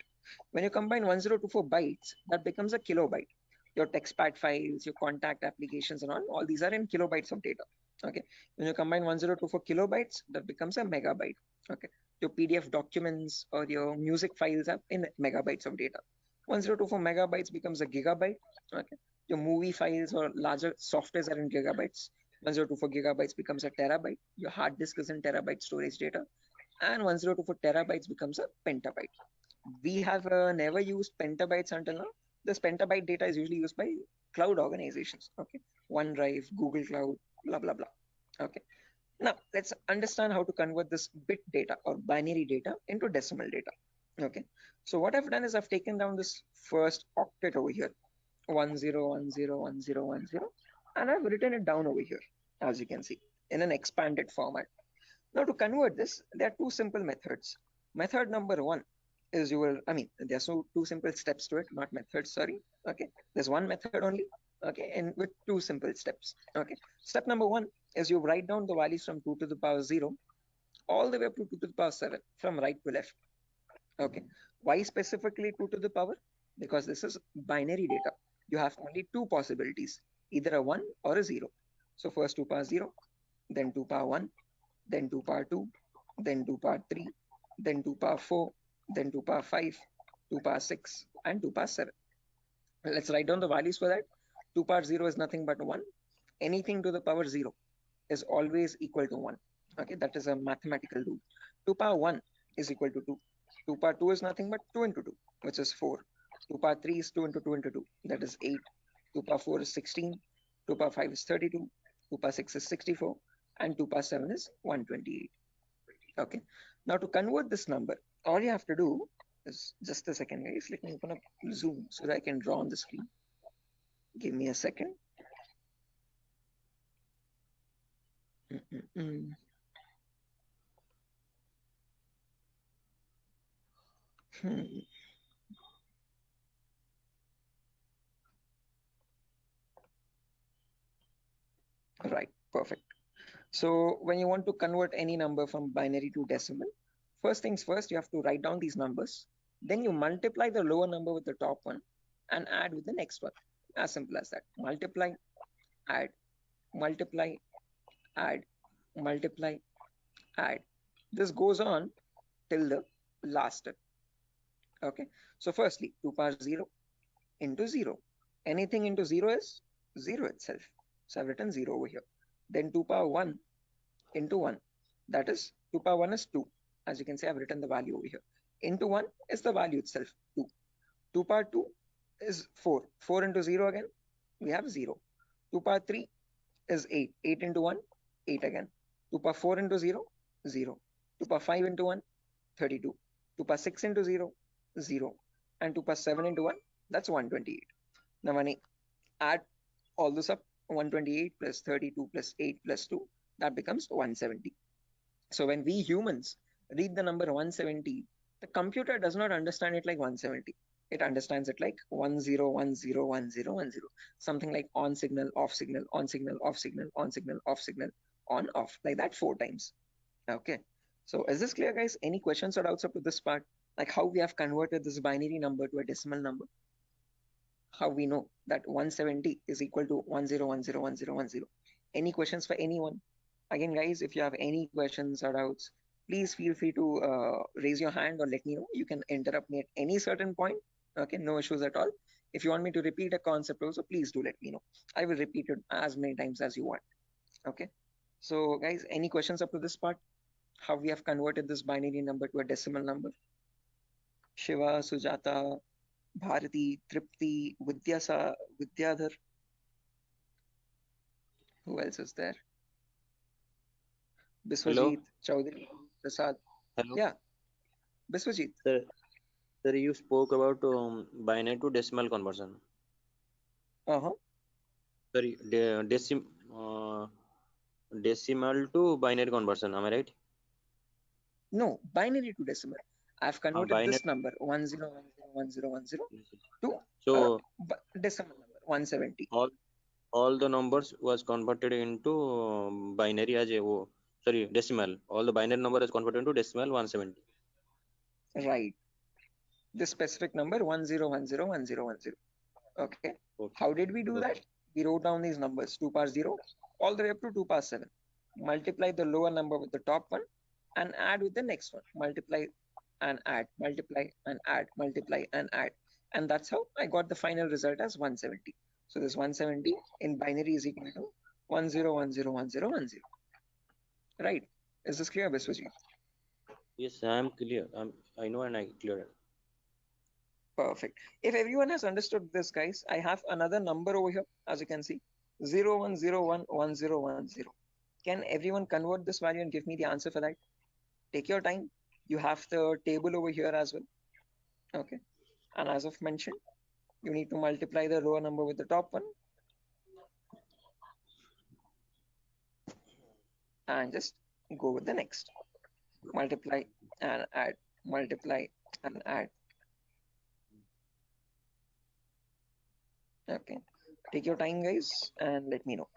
When you combine 1024 bytes, that becomes a kilobyte. Your textpad files, your contact applications and all these are in kilobytes of data. Okay, when you combine 1024 kilobytes, that becomes a megabyte. Okay, your PDF documents or your music files are in megabytes of data. 1024 megabytes becomes a gigabyte. Okay, your movie files or larger softwares are in gigabytes. 1024 gigabytes becomes a terabyte. Your hard disk is in terabyte storage data, and 1024 terabytes becomes a petabyte. We have never used petabytes until now. This petabyte data is usually used by cloud organizations. Okay, OneDrive, Google Cloud, blah blah blah. Okay, now let's understand how to convert this bit data or binary data into decimal data. Okay, so what I've done is I've taken down this first octet over here, 10101010, and I've written it down over here, as you can see, in an expanded format. Now to convert this, there are 2 simple methods. Method number 1 is there's two simple steps to it, not methods, sorry. Okay, there's 1 method only. Okay, and with two simple steps. Okay, step number one is you write down the values from 2 to the power 0 all the way up to 2 to the power 7 from right to left. Okay, why specifically 2 to the power? Because this is binary data. You have only two possibilities, either a 1 or a 0. So first 2 power 0, then 2 power 1, then 2 power 2, then 2 power 3, then 2 power 4, then 2 power 5, 2 power 6, and 2 power 7. Let's write down the values for that. 2 power 0 is nothing but 1. Anything to the power 0 is always equal to 1. Okay, that is a mathematical rule. 2 power 1 is equal to 2. 2 power 2 is nothing but 2 into 2, which is 4. 2 power 3 is 2 into 2 into 2, that is 8. 2 power 4 is 16. 2 power 5 is 32. 2 power 6 is 64. And 2 power 7 is 128. Okay, now to convert this number, all you have to do is, just a second guys, let me open up Zoom so that I can draw on the screen. Give me a second. Right, perfect. So when you want to convert any number from binary to decimal, first things first, you have to write down these numbers. Then you multiply the lower number with the top one and add with the next one. As simple as that. Multiply, add, multiply, add, multiply, add. This goes on till the last step. Okay, so firstly 2 power 0 into 0. Anything into 0 is 0 itself. So I've written 0 over here. Then 2 power 1 into 1. That is 2 power 1 is 2. As you can see, I've written the value over here. Into 1 is the value itself, 2. 2 power 2 is 4. 4 into 0 again, we have 0. 2 power 3 is 8. 8 into 1, 8 again. 2 power 4 into 0, 0. 2 power 5 into 1, 32. 2 power 6 into 0, 0. And 2 power 7 into 1, that's 128. Now when I add all this up, 128 plus 32 plus 8 plus 2, that becomes 170. So when we humans read the number 170, the computer does not understand it like 170. It understands it like 10101010, something like on signal, off signal, on signal, off signal, on signal, off signal, on, off, like that 4 times. Okay, so is this clear guys? Any questions or doubts up to this part? Like how we have converted this binary number to a decimal number? How we know that 170 is equal to 10101010. Any questions for anyone? Again guys, if you have any questions or doubts, please feel free to raise your hand or let me know. You can interrupt me at any certain point. Okay, no issues at all. If you want me to repeat a concept also, please do let me know. I will repeat it as many times as you want. Okay, so guys, any questions up to this part? How we have converted this binary number to a decimal number? Shiva, Sujata, Bharati, Tripti, Vidyadhar. Who else is there? Biswajit, Chaudhary, Prasad. Hello. Yeah, Biswajit. Sir, you spoke about binary to decimal conversion. Sorry, decimal to binary conversion. Am I right? No, binary to decimal. I've converted this number 10101010 to decimal number 170. All the numbers was converted into binary as a decimal. All the binary number is converted into decimal 170. Right. This specific number 10101010. Okay. How did we do that? We wrote down these numbers 2 power 0 all the way up to 2 power 7. Multiply the lower number with the top one and add with the next one. Multiply and add, multiply and add, multiply and add. And that's how I got the final result as 170. So this 170 in binary is equal to 10101010. Right. Is this clear, Biswajit? Yes, I am clear. I know and I clear it. Perfect. If everyone has understood this, guys, I have another number over here, as you can see, 01011010. Can everyone convert this value and give me the answer for that? Take your time. You have the table over here as well. Okay. And as I've mentioned, you need to multiply the lower number with the top one. And just go with the next. Multiply and add, multiply and add. Okay. Take your time, guys, and let me know.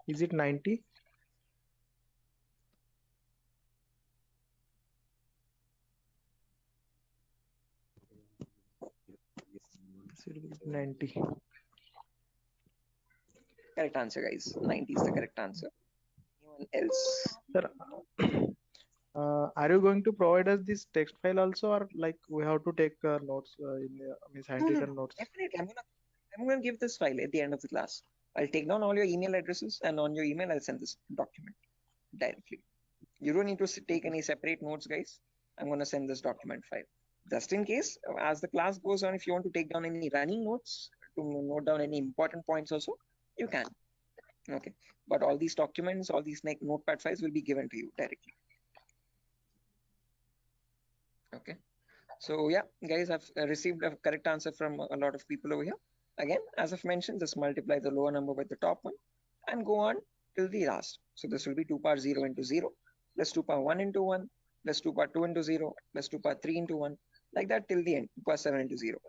Is it 90? Should be 90. Correct answer, guys. 90 is the correct answer. Anyone else? Sir, are you going to provide us this text file also, or like we have to take notes in means No, handwritten notes? definitely. I'm gonna give this file at the end of the class. I'll take down all your email addresses, and on your email, I'll send this document directly. You don't need to take any separate notes, guys. I'm gonna send this document file. Just in case, as the class goes on, if you want to take down any running notes to note down any important points also, you can. Okay. But all these documents, all these notepad files will be given to you directly. Okay. So yeah, guys, I've received a correct answer from a lot of people over here. Again, as I've mentioned, just multiply the lower number with the top one and go on till the last. So this will be 2 power 0 into 0 plus 2 power 1 into 1 plus 2 power 2 into 0 plus 2 power 3 into 1, like that till the end, 2 power 7 into 0.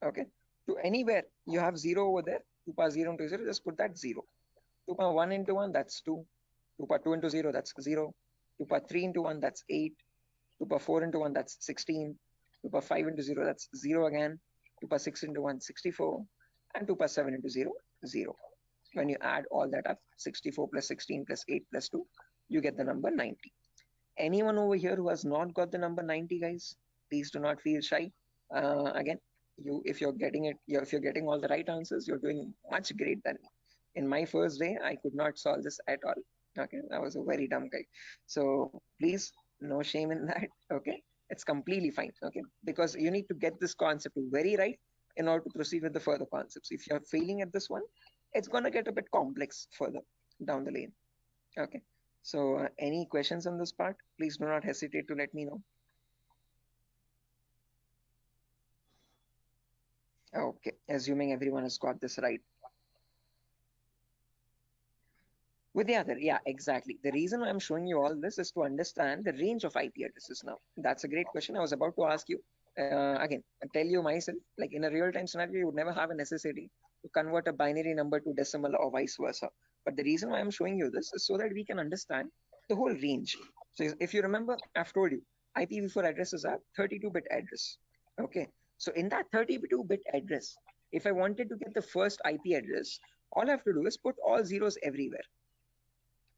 Okay. To anywhere you have 0 over there, 2 power 0 into 0, just put that 0. 2 power 1 into 1, that's 2. 2 power 2 into 0, that's 0. 2 power 3 into 1, that's 8. 2 power 4 into 1, that's 16. 2 power 5 into 0, that's 0 again. 2 power 6 into 1, 64. And 2 power 7 into 0, 0. When you add all that up, 64 plus 16 plus 8 plus 2, you get the number 90. Anyone over here who has not got the number 90, guys, please do not feel shy. Again, if you're getting all the right answers, you're doing much great than me. In my first day, I could not solve this at all. Okay, I was a very dumb guy. So please, no shame in that. Okay, it's completely fine. Okay, because you need to get this concept very right in order to proceed with the further concepts. If you're failing at this one, it's gonna get a bit complex further down the lane. Okay, so any questions on this part? Please do not hesitate to let me know. Okay, assuming everyone has got this right. With the other, yeah, exactly. The reason I'm showing you all this is to understand the range of IP addresses now. That's a great question. I was about to ask you. Again, I tell you myself, like in a real-time scenario, you would never have a necessity to convert a binary number to decimal or vice versa. But the reason why I'm showing you this is so that we can understand the whole range. So if you remember, I've told you, IPv4 addresses are 32-bit address. Okay, so in that 32-bit address, if I wanted to get the first IP address, all I have to do is put all zeros everywhere.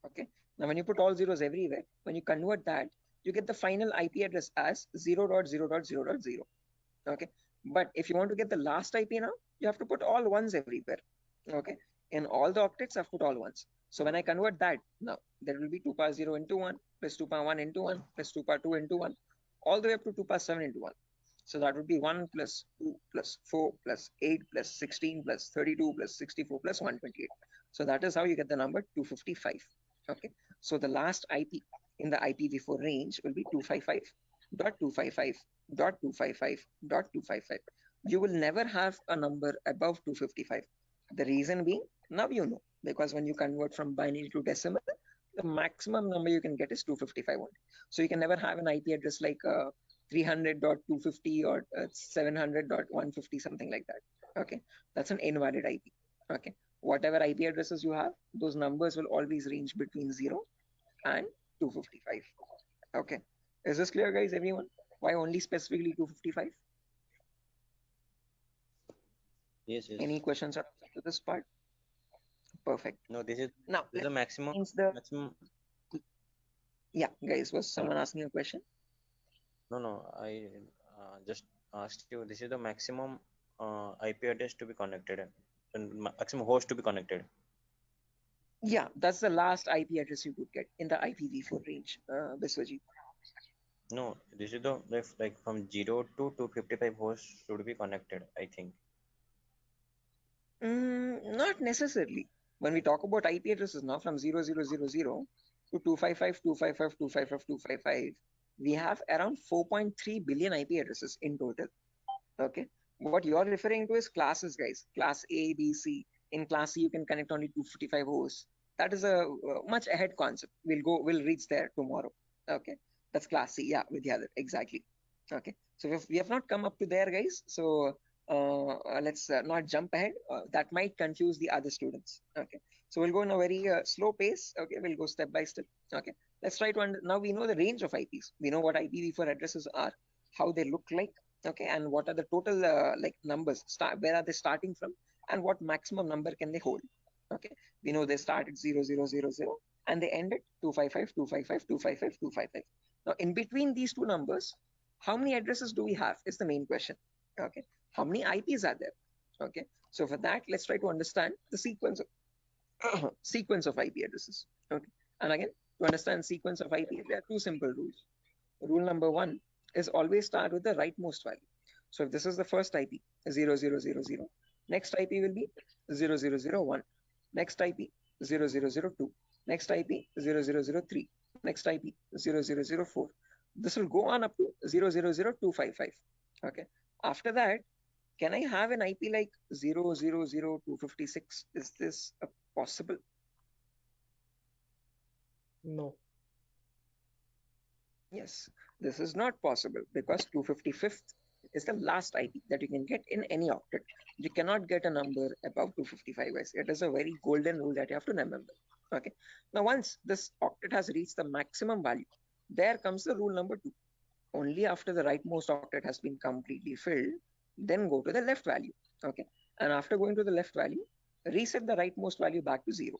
Okay. Now, when you put all zeros everywhere, when you convert that, you get the final IP address as 0.0.0.0. Okay. But if you want to get the last IP now, you have to put all ones everywhere. Okay. In all the octets, I've put all ones. So when I convert that, now there will be 2 power 0 into 1 plus 2 power 1 into 1 plus 2 power 2 into 1, all the way up to 2 power 7 into 1. So that would be 1 plus 2 plus 4 plus 8 plus 16 plus 32 plus 64 plus 128. So that is how you get the number 255. Okay, so the last IP in the IPv4 range will be 255.255.255.255. You will never have a number above 255. The reason being, now you know, because when you convert from binary to decimal, the maximum number you can get is 255 only. So you can never have an IP address like 300.250 or 700.150, something like that. Okay, that's an invalid IP. Okay, whatever IP addresses you have, those numbers will always range between 0 and 255. Okay, is this clear, guys? Everyone? Why only specifically 255? Yes, yes. Any questions to this part? Perfect. No, this is Now the maximum. Maximum. Yeah, guys, was someone asking a question? No, I just asked you. This is the maximum IP address to be connected, and maximum host to be connected. Yeah, that's the last IP address you could get in the IPv4 range, Biswajit. No, this is the like from 0 to 255 hosts should be connected, I think. Not necessarily. When we talk about IP addresses now from 0000 to 255, we have around 4.3 billion IP addresses in total. Okay. What you're referring to is classes, guys. Class A, B, C. In class C, you can connect only 255 hosts. That is a much ahead concept. We'll reach there tomorrow. Okay. That's class C. Yeah, Vidyadhar. Exactly. Okay. So we have not come up to there, guys. So let's not jump ahead. That might confuse the other students. Okay. So we'll go in a very slow pace. Okay. We'll go step by step. Okay. Let's try to now we know the range of IPs. We know what IPv4 addresses are, how they look like. Okay, and what are the total like numbers, where are they starting from, and what maximum number can they hold. Okay, we know they start at 0000 and they end at 255, 255, 255, 255. Now in between these two numbers, how many addresses do we have is the main question. Okay, how many IPs are there? Okay, so for that, let's try to understand the sequence of sequence of IP addresses. Okay, and again, to understand sequence of IP, there are two simple rules. Rule number one is always start with the rightmost value. So if this is the first IP, 0000, next IP will be 0001, next IP 0002, next IP 0003, next IP 0004. This will go on up to 000255. Okay. After that, can I have an IP like 000256? Is this possible? No. Yes, this is not possible because 255th is the last IP that you can get in any octet. You cannot get a number above 255, guys. It is a very golden rule that you have to remember. Okay. Now, once this octet has reached the maximum value, there comes the rule number 2. Only after the rightmost octet has been completely filled, then go to the left value. Okay. And after going to the left value, reset the rightmost value back to 0.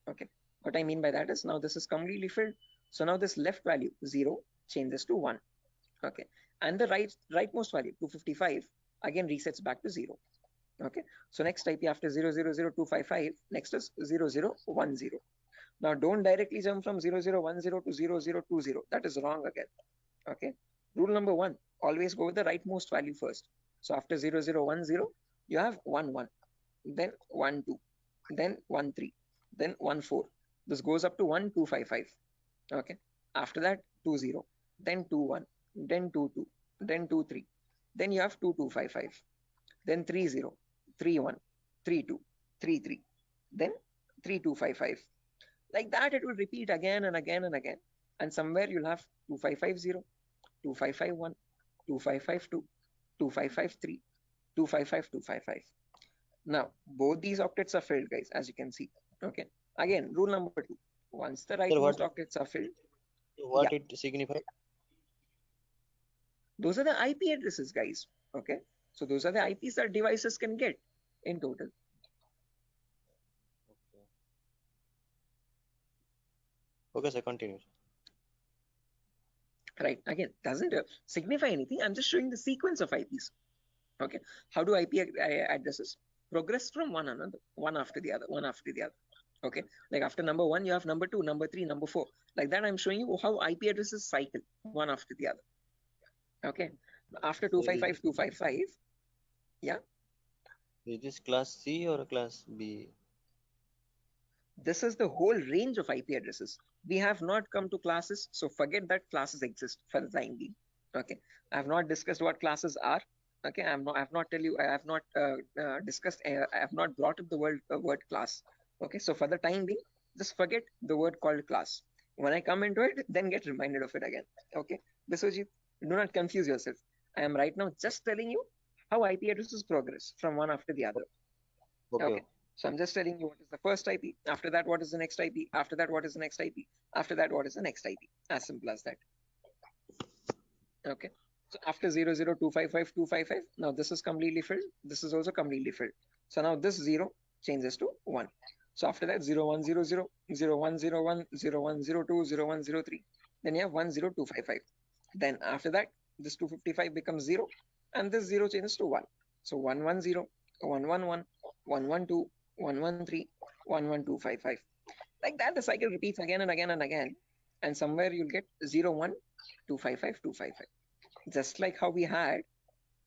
Okay. What I mean by that is now this is completely filled. So now this left value 0 changes to 1. Okay. And the rightmost value 255 again resets back to 0. Okay. So next IP after 000255, next is 0010. Now don't directly jump from 0010 to 0020. That is wrong again. Okay. Rule number 1, always go with the rightmost value first. So after 0010, you have 11, then 12, then 13, then 14. This goes up to 1255. Okay. After that, 20, then 21, then 22, then 23. Then you have 2255, then 30, 31, 32, 33, then 3255. Like that, it will repeat again and again and again. And somewhere you'll have 2550, 2551, 2552, 2553, 255, 255. Now, both these octets are filled, guys, as you can see. Okay. Again, rule number 2. Once the rightmost octets are filled, what it signifies? Those are the IP addresses, guys. Okay. So those are the IPs that devices can get in total. Okay, so continue. Right. Again, doesn't signify anything. I'm just showing the sequence of IPs. Okay. How do IP addresses progress from one another, one after the other, one after the other? Okay. Like after number 1, you have number 2, number 3, number 4. Like that, I'm showing you how IP addresses cycle one after the other. Okay. After 255, 255. Yeah. Is this class C or class B? This is the whole range of IP addresses. We have not come to classes, so forget that classes exist for the time being. Okay, I have not discussed what classes are. Okay, I have not discussed. I have not brought up the word class. Okay, so for the time being, just forget the word called class. When I come into it, then get reminded of it again. Okay, Biswajit, do not confuse yourself. I am right now just telling you how IP addresses progress from one after the other. Okay. So I'm just telling you what is the first IP. After that, what is the next IP? After that, what is the next IP? After that, what is the next IP? As simple as that. Okay. So after 00255, 255, now this is completely filled. This is also completely filled. So now this 0 changes to 1. So after that, 0100, 0101, 0102, 0103. Then you have 10255. Then after that, this 255 becomes 0. And this 0 changes to 1. So 110, 111, 112, 113, 11255. Like that, the cycle repeats again and again and again. And somewhere you'll get 01 255.255. Just like how we had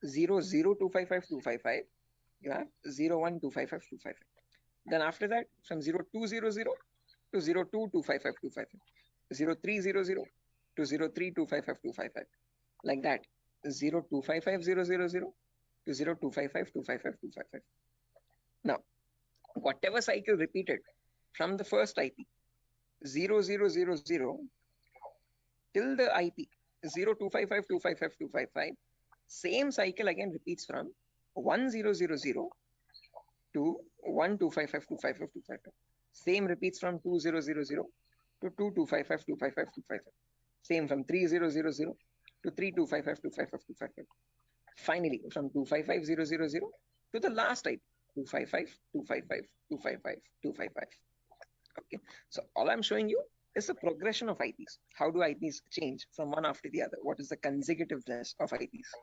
0.0255.255, you have 0.1.255.255. Then after that, from 0.200 to 0.2255255, 0.300 to 0.3255255, like that, 0.255000 to 0.255.255.255. Now, whatever cycle repeated from the first IP 0000 till the IP 0.255.255.255, same cycle again repeats from 1000 to 1.255.255.255. Same repeats from 2000 to 2.255.255.255. Same from 3000 to 3.255.255.255. Finally, from 255.000 to the last IP 255.255.255.255. Okay, so all I'm showing you is the progression of IPs. How do IPs change from one after the other? What is the consecutiveness of IPs?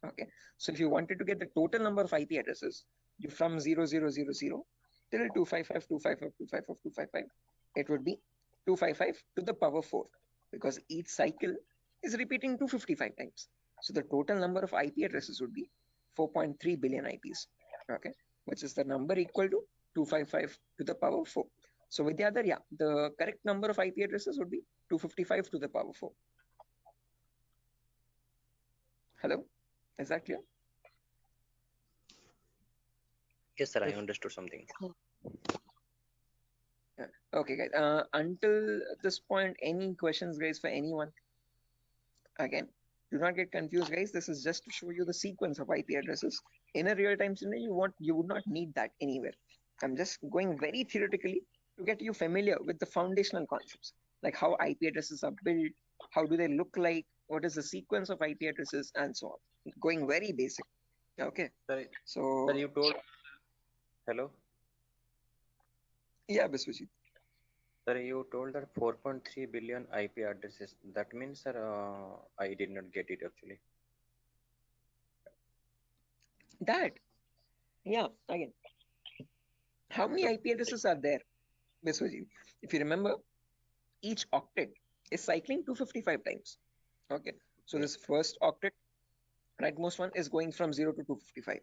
Okay, so if you wanted to get the total number of IP addresses, you from 0000 till 255.255.255.255, it would be 255 to the power 4, because each cycle is repeating 255 times. So the total number of IP addresses would be 4.3 billion IPs. Okay, which is the number equal to 255 to the power 4. So with the other, yeah, the correct number of IP addresses would be 255 to the power 4. Hello, is that clear? Yes, sir, I understood something. Yeah. Okay, guys. Until this point, any questions, guys, for anyone? Again, do not get confused, guys. This is just to show you the sequence of IP addresses. In a real-time scenario, you would not need that anywhere. I'm just going very theoretically to get you familiar with the foundational concepts, like how IP addresses are built, how do they look like, what is the sequence of IP addresses, and so on. Going very basic. Okay. Sir, so you told. Hello. Yeah, Biswajit. Sir, you told that 4.3 billion IP addresses. That means, sir, I did not get it actually. That, yeah, again, how many IP addresses are there, Biswajit? If you remember, each octet is cycling 255 times. Okay, so this first octet, rightmost one, is going from 0 to 255.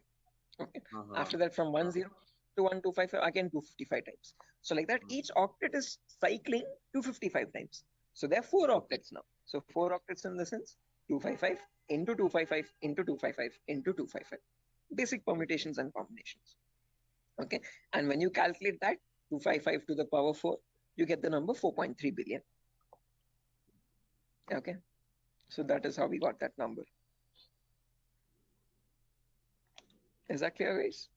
Okay, after that, from 10 to 1255, again 255 times. So like that, each octet is cycling 255 times. So there are 4 octets now. So 4 octets in the sense 255 into 255 into 255 into 255. Basic permutations and combinations. Okay, and when you calculate that 255 to the power 4, you get the number 4.3 billion. Okay, so that is how we got that number. Is that clear, guys?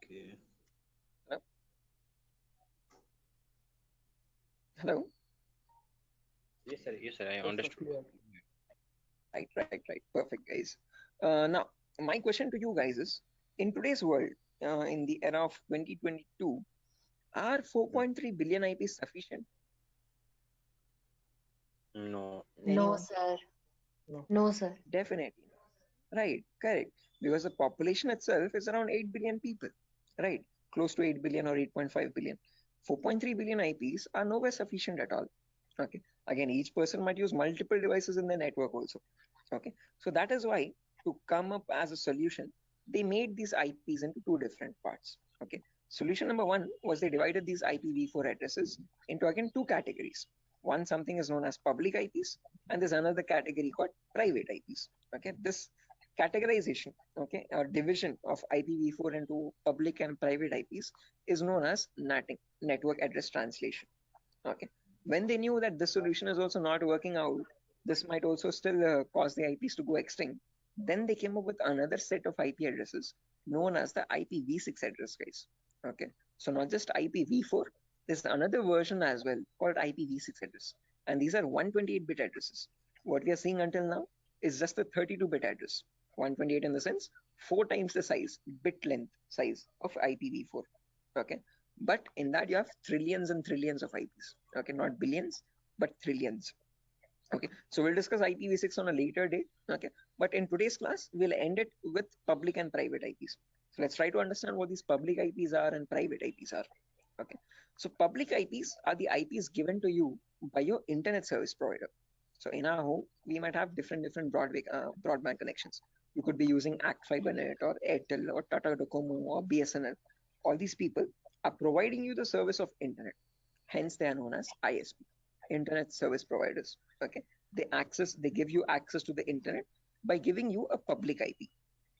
Okay. Hello? Yes, sir. Yes, sir. I understood. Right. Perfect, guys. Now, my question to you guys is, in today's world, in the era of 2022, are 4.3 billion IPs sufficient? No. No, sir. No, sir. Definitely. Right, correct. Because the population itself is around 8 billion people, right? Close to 8 billion or 8.5 billion. 4.3 billion IPs are nowhere sufficient at all. Okay. Again, each person might use multiple devices in the network also. Okay. So that is why, to come up as a solution, they made these IPs into 2 different parts. Okay. Solution number 1 was they divided these IPv4 addresses into, again, 2 categories. One, something is known as public IPs, and there's another category called private IPs. Okay. This categorization, okay, or division of IPv4 into public and private IPs is known as NATing, network address translation. Okay. When they knew that this solution is also not working out, this might also still cause the IPs to go extinct, then they came up with another set of IP addresses known as the IPv6 address, guys. Okay. So not just IPv4, there's another version as well called IPv6 address. And these are 128-bit addresses. What we are seeing until now is just a 32-bit address. 128 in the sense 4 times the size, bit length size of IPv4. Okay. But in that, you have trillions and trillions of IPs. Okay, not billions, but trillions. Okay, so we'll discuss IPv6 on a later date. Okay, but in today's class, we'll end it with public and private IPs. So let's try to understand what these public IPs are and private IPs are. Okay, so public IPs are the IPs given to you by your internet service provider. So in our home, we might have different broadband connections. You could be using Act FiberNet or Airtel or Tata Docomo or BSNL. All these people are providing you the service of internet. Hence, they are known as ISP, internet service providers. Okay, they give you access to the internet by giving you a public IP.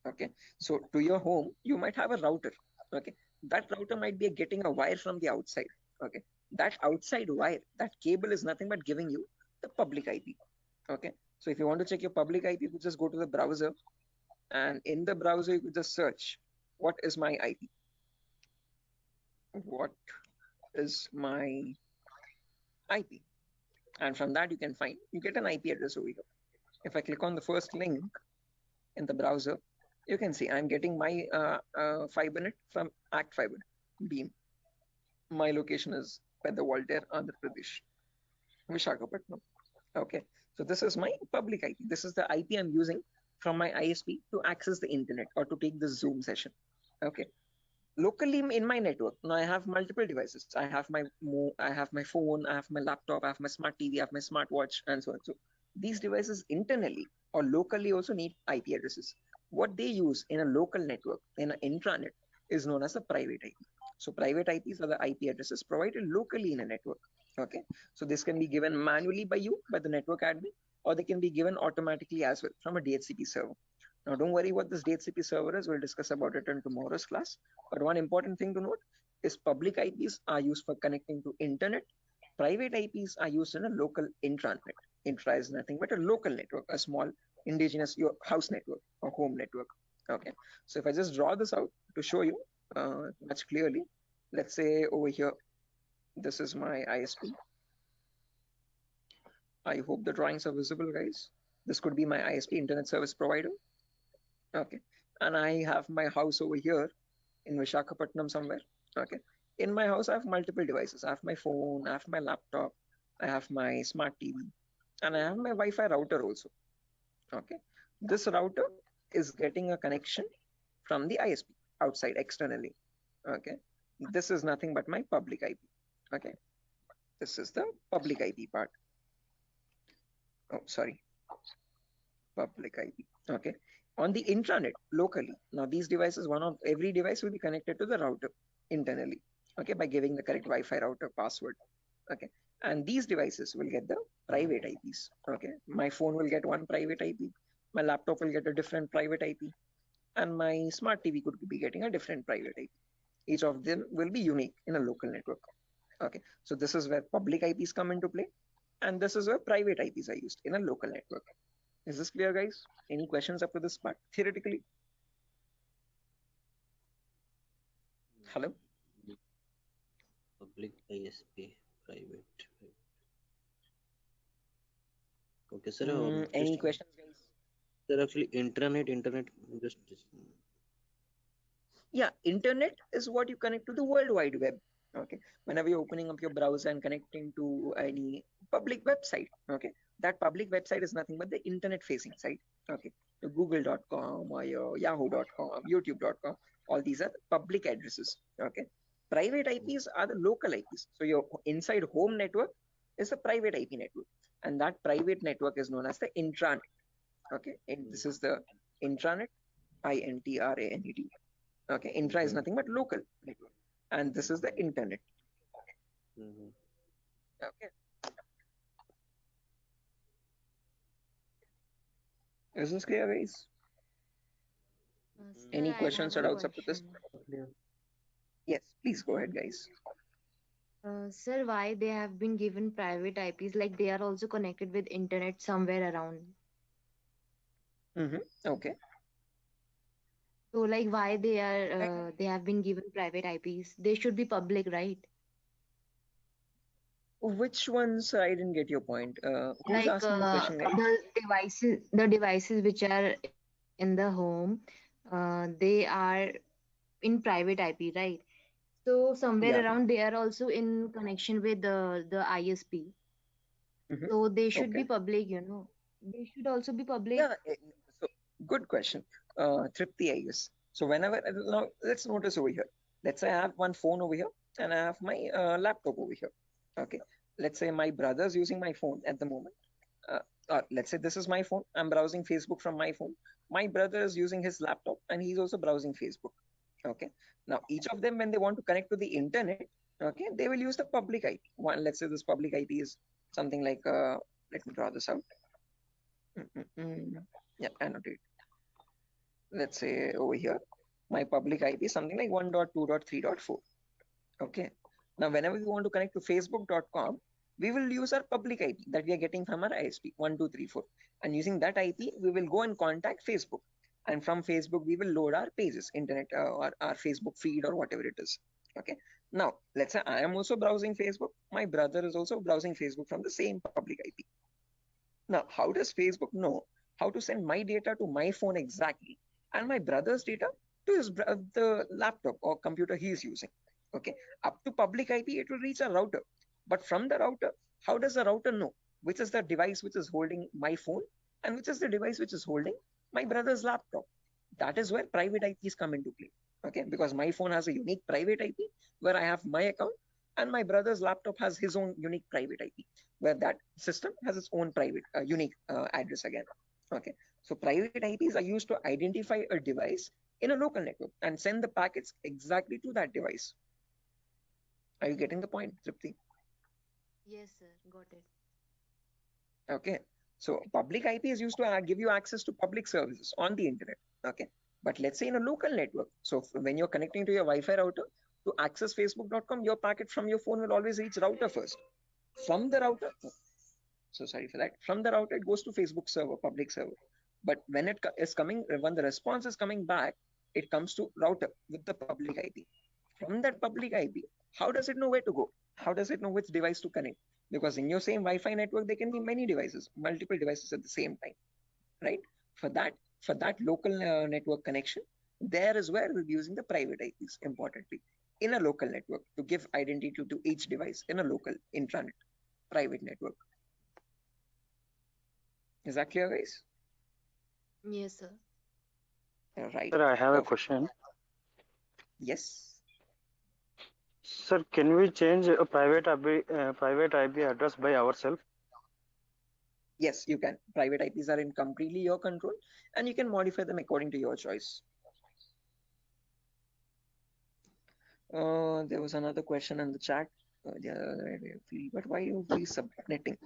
Okay, so to your home, you might have a router. Okay, that router might be getting a wire from the outside. Okay, that outside wire, that cable is nothing but giving you the public IP. Okay, so if you want to check your public IP, you could just go to the browser, and in the browser you could just search what is my IP. What is my IP? And from that you get an IP address over here. If I click on the first link in the browser, you can see I'm getting my FiberNet from Act Fiber Beam. My location is Pedda Andhra Pradesh, Vishakhapatnam. Okay, so this is my public IP. This is the IP I'm using from my ISP to access the internet or to take the Zoom session. Okay, locally in my network, now I have multiple devices. I have my phone, I have my laptop, I have my smart TV, I have my smartwatch, and so on. So these devices internally or locally also need IP addresses. What they use in a local network, in an intranet, is known as a private IP. So private IPs are the IP addresses provided locally in a network. Okay, so this can be given manually by you, by the network admin, or they can be given automatically as well from a DHCP server. Now, don't worry what this DHCP server is. We'll discuss about it in tomorrow's class. But one important thing to note is public IPs are used for connecting to internet. Private IPs are used in a local intranet. Intra is nothing but a local network, a small indigenous your house network or home network. Okay. So if I just draw this out to show you much clearly, let's say over here, this is my ISP. I hope the drawings are visible, guys. This could be my ISP, internet service provider. Okay, and I have my house over here in Vishakhapatnam somewhere. Okay, in my house I have multiple devices. I have my phone, I have my laptop, I have my smart TV, and I have my Wi-Fi router also. Okay, this router is getting a connection from the ISP outside externally. Okay, this is nothing but my public IP. Okay, this is the public IP part. Oh, sorry, public IP. Okay, on the intranet locally. Now these devices, every device will be connected to the router internally. Okay, by giving the correct Wi-Fi router password. Okay, and these devices will get the private IPs. Okay, my phone will get one private IP. My laptop will get a different private IP, and my smart TV could be getting a different private IP. Each of them will be unique in a local network. Okay, so this is where public IPs come into play, and this is where private IPs are used in a local network. Is this clear, guys? Any questions up to this part, theoretically? Hello? Public ISP, private. Okay, sir. Any questions, guys? Sir, actually, internet, just. Yeah, internet is what you connect to the World Wide Web. Okay, whenever you're opening up your browser and connecting to any public website, okay, that public website is nothing but the internet facing site. Okay, the google.com or your yahoo.com, youtube.com, all these are public addresses. Okay, private IPs are the local IPs. So your inside home network is a private IP network, and that private network is known as the intranet. Okay, and this is the intranet, INTRANET. Okay, intra is nothing but local network, and this is the internet. Okay. Is this clear, guys? Any questions or doubts up to this? Yes, please go ahead, guys. Sir, why they have been given private IPs? Like they are also connected with internet somewhere around. Okay. So, like, why they are they have been given private IPs? They should be public, right? Which ones? I didn't get your point. Who's Like asking the question, guys? the devices which are in the home, they are in private IP, right? So somewhere Yeah. around they are also in connection with the ISP. So they should be public, you know. They should also be public. Yeah. So good question, Tripti, I guess. So whenever now let's notice over here. Let's say I have one phone over here, and I have my laptop over here. Okay, let's say my brother's using my phone at the moment. Let's say this is my phone. I'm browsing Facebook from my phone. My brother is using his laptop and he's also browsing Facebook. Okay. Now each of them, when they want to connect to the internet, okay, they will use the public IP. One, let's say this public IP is something like let me draw this out. Yeah, annotate. Let's say over here, my public IP is something like 1.2.3.4. Okay. Now, whenever we want to connect to facebook.com, we will use our public IP that we are getting from our ISP 1234. And using that IP, we will go and contact Facebook. And from Facebook, we will load our pages, internet or our Facebook feed or whatever it is. Okay. Now, let's say I am also browsing Facebook. My brother is also browsing Facebook from the same public IP. Now, how does Facebook know how to send my data to my phone exactly and my brother's data to the laptop or computer he is using? Okay, up to public IP, it will reach a router. But from the router, how does the router know which is the device which is holding my phone and which is the device which is holding my brother's laptop? That is where private IPs come into play. Okay, because my phone has a unique private IP where I have my account and my brother's laptop has his own unique private IP where that system has its own private unique address again. Okay, so private IPs are used to identify a device in a local network and send the packets exactly to that device. Are you getting the point, Tripti? Yes, sir. Got it. Okay, so public IP is used to give you access to public services on the internet. Okay, but let's say in a local network, so when you're connecting to your Wi-Fi router to access facebook.com, your packet from your phone will always reach router first. From the router, so sorry for that, from the router it goes to Facebook server, public server. But when it is coming, when the response is coming back, it comes to router with the public IP. From that public IP, how does it know where to go? How does it know which device to connect? Because in your same Wi-Fi network, there can be many devices, multiple devices at the same time, right? For that local network connection, there is where we'll be using the private IPs, importantly, in a local network to give identity to each device in a local intranet private network. Is that clear, guys? Yes, sir. Right. Sir, I have a Perfect. question. Yes. Sir, can we change a private IP address by ourselves? Yes, you can. Private IPs are in completely your control, and you can modify them according to your choice. There was another question in the chat. But why you be subnetting?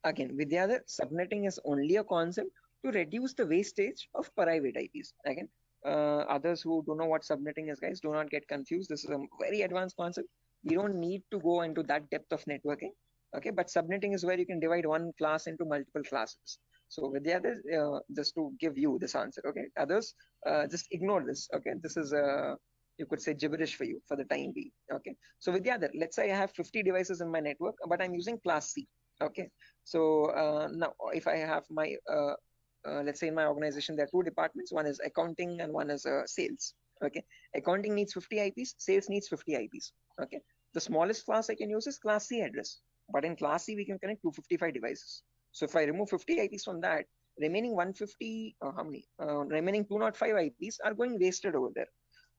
Again, Vidyadhar, subnetting is only a concept to reduce the wastage of private IPs. Again, others who don't know what subnetting is, guys, do not get confused. This is a very advanced concept. We don't need to go into that depth of networking. Okay, but subnetting is where you can divide one class into multiple classes. So Vidyadhar, just to give you this answer, okay? Others, just ignore this. Okay, this is you could say gibberish for you for the time being. Okay, so Vidyadhar, let's say I have 50 devices in my network, but I'm using class C. Okay, so now if I have my let's say in my organization there are two departments, one is accounting and one is sales. Okay, accounting needs 50 IPs, sales needs 50 IPs. Okay, the smallest class I can use is class C address, but in class C we can connect 255 devices. So if I remove 50 IPs from that, remaining 150 how many remaining 205 IPs are going wasted over there.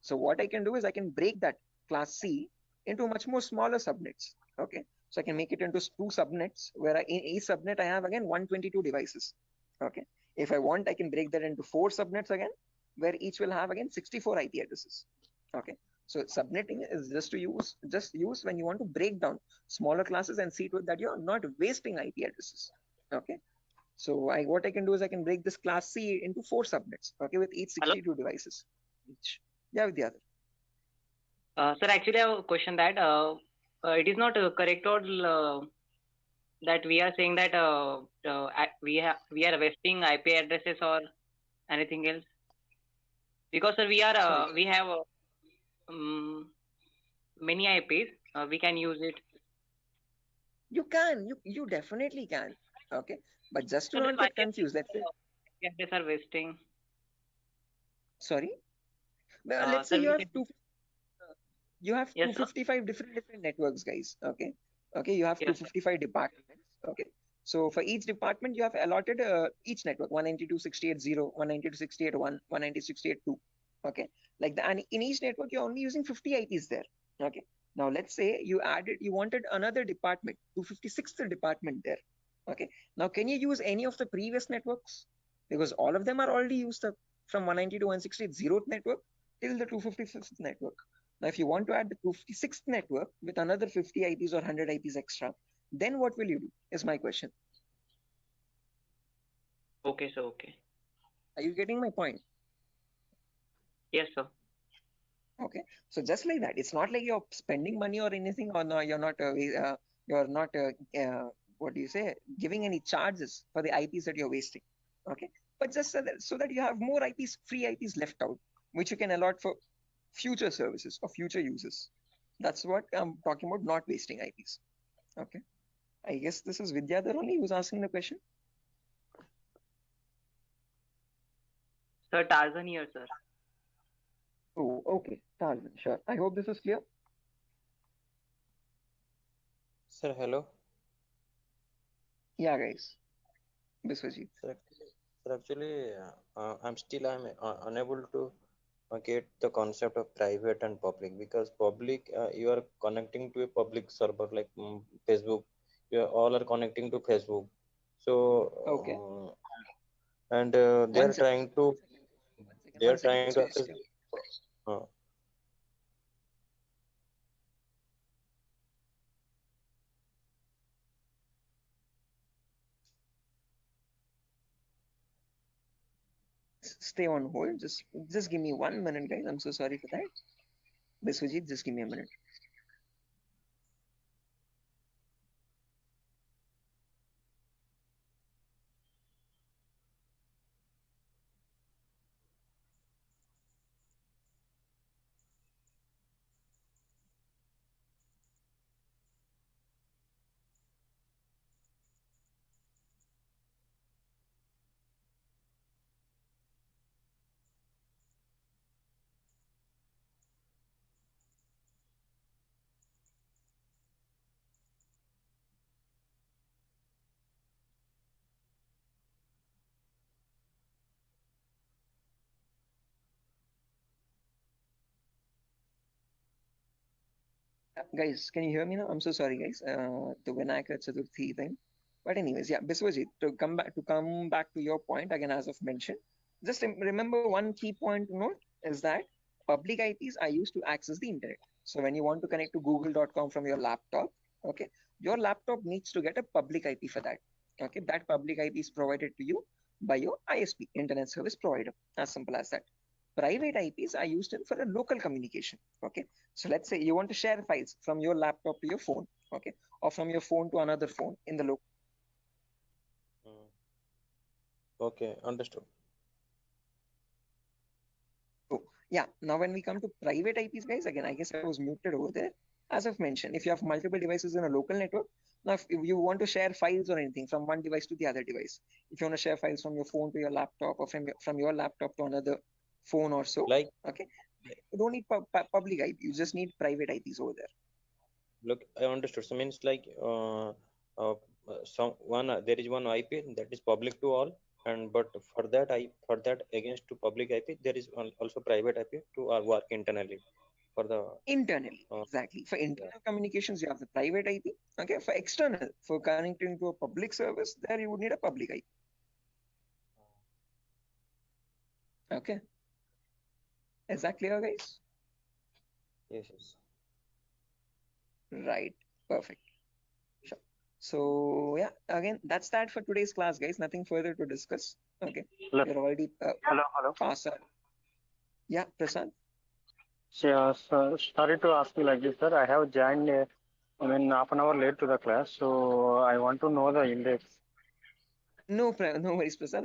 So what I can do is I can break that class C into much more smaller subnets. Okay, so I can make it into two subnets where in each subnet I have again 122 devices. Okay, if I want, I can break that into 4 subnets again, where each will have again 64 IP addresses. Okay, so subnetting is just use when you want to break down smaller classes and see to it that you're not wasting IP addresses. Okay, so what I can do is I can break this class C into 4 subnets. Okay, with each 62 devices each. Yeah, with the other. Sir, actually, I have a question that it is not correct or that we are saying that we are wasting IP addresses or anything else, because sir, we have many IPs. We can use it. You can, you definitely can. Okay, but just to not get confused, let's say addresses are wasting. Sorry, well, let's say you have 255 different networks, guys. Okay, you have 255 departments. Okay, so for each department you have allotted each network 192.168.0, 192.168.1, 192.168.2. Okay, like that, and in each network you're only using 50 IPs there. Okay, Now let's say you wanted another department, 256th department there. Okay. Now can you use any of the previous networks? Because all of them are already used up from 190 to 160, 0th network till the 256th network. Now if you want to add the 256th network with another 50 IPs or 100 IPs extra, then what will you do is my question. Okay, sir. Okay. Are you getting my point? Yes, sir. Okay, so just like that, it's not like you're spending money or anything, or no, you're not what do you say, giving any charges for the IPs that you're wasting. Okay, but just so that you have more IPs, free IPs left out, which you can allot for future services or future uses. That's what I'm talking about, not wasting IPs. Okay, I guess this is Vidyadhar only who's asking the question. Sir, Tarzan here, sir. Oh, okay, Tarzan, sure. I hope this is clear. Sir, hello. Yeah, guys. Biswajit. Sir, actually, I'm unable to get the concept of private and public, because public, you are connecting to a public server like Facebook. You all are connecting to Facebook. So, okay. And they are trying to access. Stay on hold. Just give me 1 minute, guys. I'm so sorry for that. Biswajit, just give me a minute. Guys, can you hear me now? I'm so sorry, guys. The Vinayaka Chaturthi thing. But anyways, yeah, Biswajit, to come back to your point again, as I've mentioned, just remember one key point to note is that public IPs are used to access the internet. So when you want to connect to google.com from your laptop, okay, your laptop needs to get a public IP for that. Okay, that public IP is provided to you by your ISP, Internet Service Provider. As simple as that. Private IPs are used for a local communication. Okay, so let's say you want to share files from your laptop to your phone, okay, or from your phone to another phone in the local. Okay, understood. So yeah, now when we come to private IPs, guys, again, I guess I was muted over there. As I've mentioned, if you have multiple devices in a local network, now if you want to share files or anything from one device to the other device, if you want to share files from your phone to your laptop, or from your laptop to another phone or so, like, okay, you don't need public IP, you just need private IPs over there. Look, I understood. So means like there is one IP that is public to all, and but for that against to public IP there is also private IP to work internally for the internally. Exactly, for internal communications you have the private IP. Okay, for external, for connecting to a public service, there you would need a public IP. Okay, is that clear, guys? Yes. Right, perfect. Sure. So yeah, again, that's that for today's class, guys. Nothing further to discuss. Okay, Hello. You're already hello. past. Yeah, Prasad. Yeah, sorry to ask you like this, sir. I have joined, half an hour late to the class, so I want to know the index. No worries, Prasad.